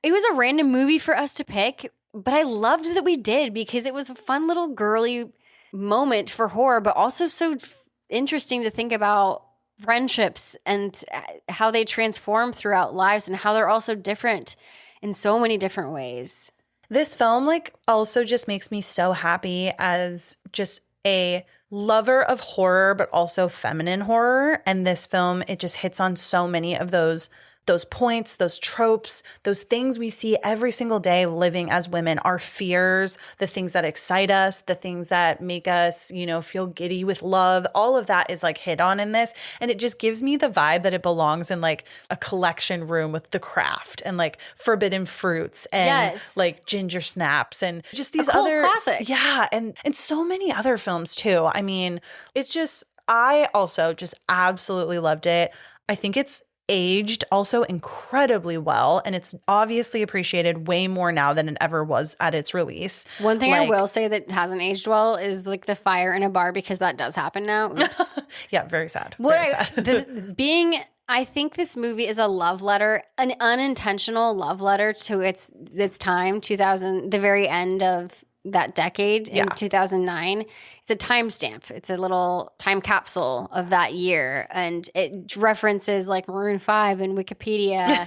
it was a random movie for us to pick, but I loved that we did because it was a fun little girly moment for horror, but also so interesting to think about friendships and how they transform throughout lives and how they're also different in so many different ways. This film, like, also just makes me so happy as just a lover of horror, but also feminine horror. And this film, it just hits on so many of those points, those tropes, those things we see every single day living as women, our fears, the things that excite us, the things that make us, feel giddy with love. All of that is like hit on in this. And it just gives me the vibe that it belongs in like a collection room with The Craft and like Forbidden Fruits and like Ginger Snaps and just these other classic. Yeah. And so many other films too. I mean, it's just, I also just absolutely loved it. I think it's aged also incredibly well, and it's obviously appreciated way more now than it ever was at its release. One thing I will say that hasn't aged well is like the fire in a bar, because that does happen now. Oops. Yeah, very sad. I think this movie is a love letter, an unintentional love letter to its time, 2000, the very end of that decade in 2009. It's a timestamp. It's a little time capsule of that year, and it references like Maroon 5 and Wikipedia.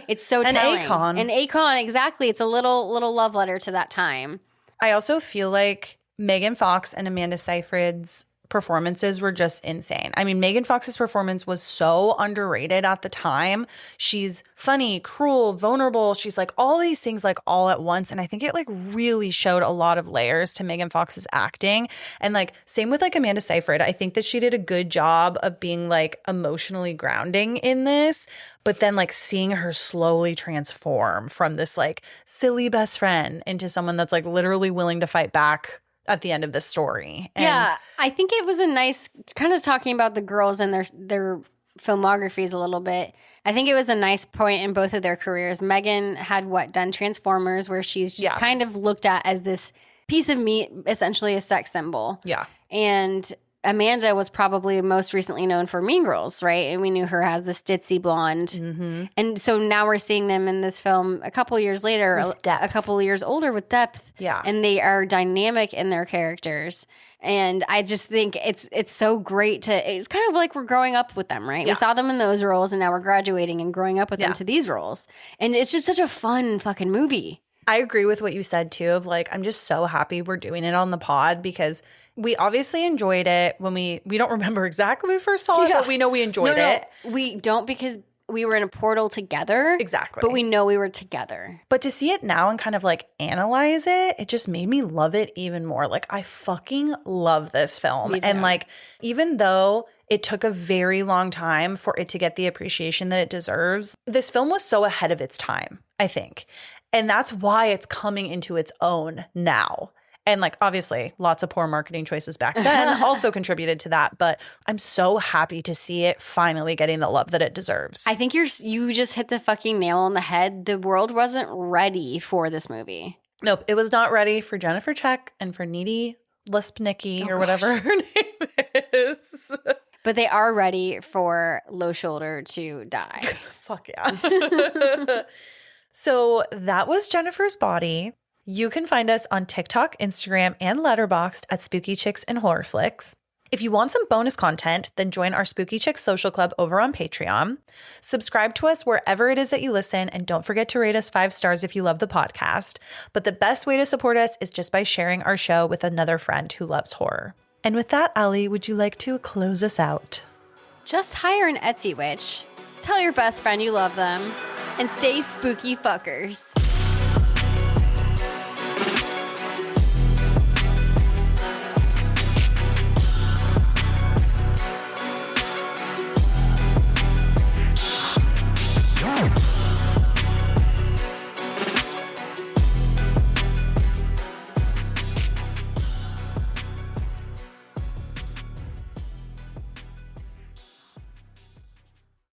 It's so telling. An Akon, exactly. It's a little love letter to that time. I also feel like Megan Fox and Amanda Seyfried's performances were just insane. I mean, Megan Fox's performance was so underrated at the time. She's funny, cruel, vulnerable. She's like all these things like all at once. And I think it like really showed a lot of layers to Megan Fox's acting. And like same with like Amanda Seyfried. I think that she did a good job of being like emotionally grounding in this. But then like seeing her slowly transform from this like silly best friend into someone that's like literally willing to fight back at the end of the story. And yeah, I think it was a nice, kind of talking about the girls and their filmographies a little bit. I think it was a nice point in both of their careers. Megan had done Transformers, where she's just kind of looked at as this piece of meat, essentially a sex symbol. Yeah. And Amanda was probably most recently known for Mean Girls, right? And we knew her as the Stitzy blonde. Mm-hmm. And so now we're seeing them in this film a couple years later, a couple years older with depth. Yeah. And they are dynamic in their characters. And I just think it's so great it's kind of like we're growing up with them, right? Yeah. We saw them in those roles and now we're graduating and growing up with them to these roles. And it's just such a fun fucking movie. I agree with what you said too, of like, I'm just so happy we're doing it on the pod because we obviously enjoyed it when we don't remember exactly when we first saw it, but we know we enjoyed it. We don't because we were in a portal together. Exactly. But we know we were together. But to see it now and kind of like analyze it, it just made me love it even more. Like I fucking love this film. And like, even though it took a very long time for it to get the appreciation that it deserves, this film was so ahead of its time, I think. And that's why it's coming into its own now. And like, obviously, lots of poor marketing choices back then also contributed to that. But I'm so happy to see it finally getting the love that it deserves. I think you just hit the fucking nail on the head. The world wasn't ready for this movie. Nope, it was not ready for Jennifer Check and for Needy Lispnicki or whatever her name is. But they are ready for Low Shoulder to die. Fuck yeah. So that was Jennifer's Body. You can find us on TikTok, Instagram, and Letterboxd at Spooky Chicks and Horror Flicks. If you want some bonus content, then join our Spooky Chicks social club over on Patreon. Subscribe to us wherever it is that you listen, and don't forget to rate us 5 stars if you love the podcast. But the best way to support us is just by sharing our show with another friend who loves horror. And with that, Allie, would you like to close us out? Just hire an Etsy witch, tell your best friend you love them, and stay spooky fuckers.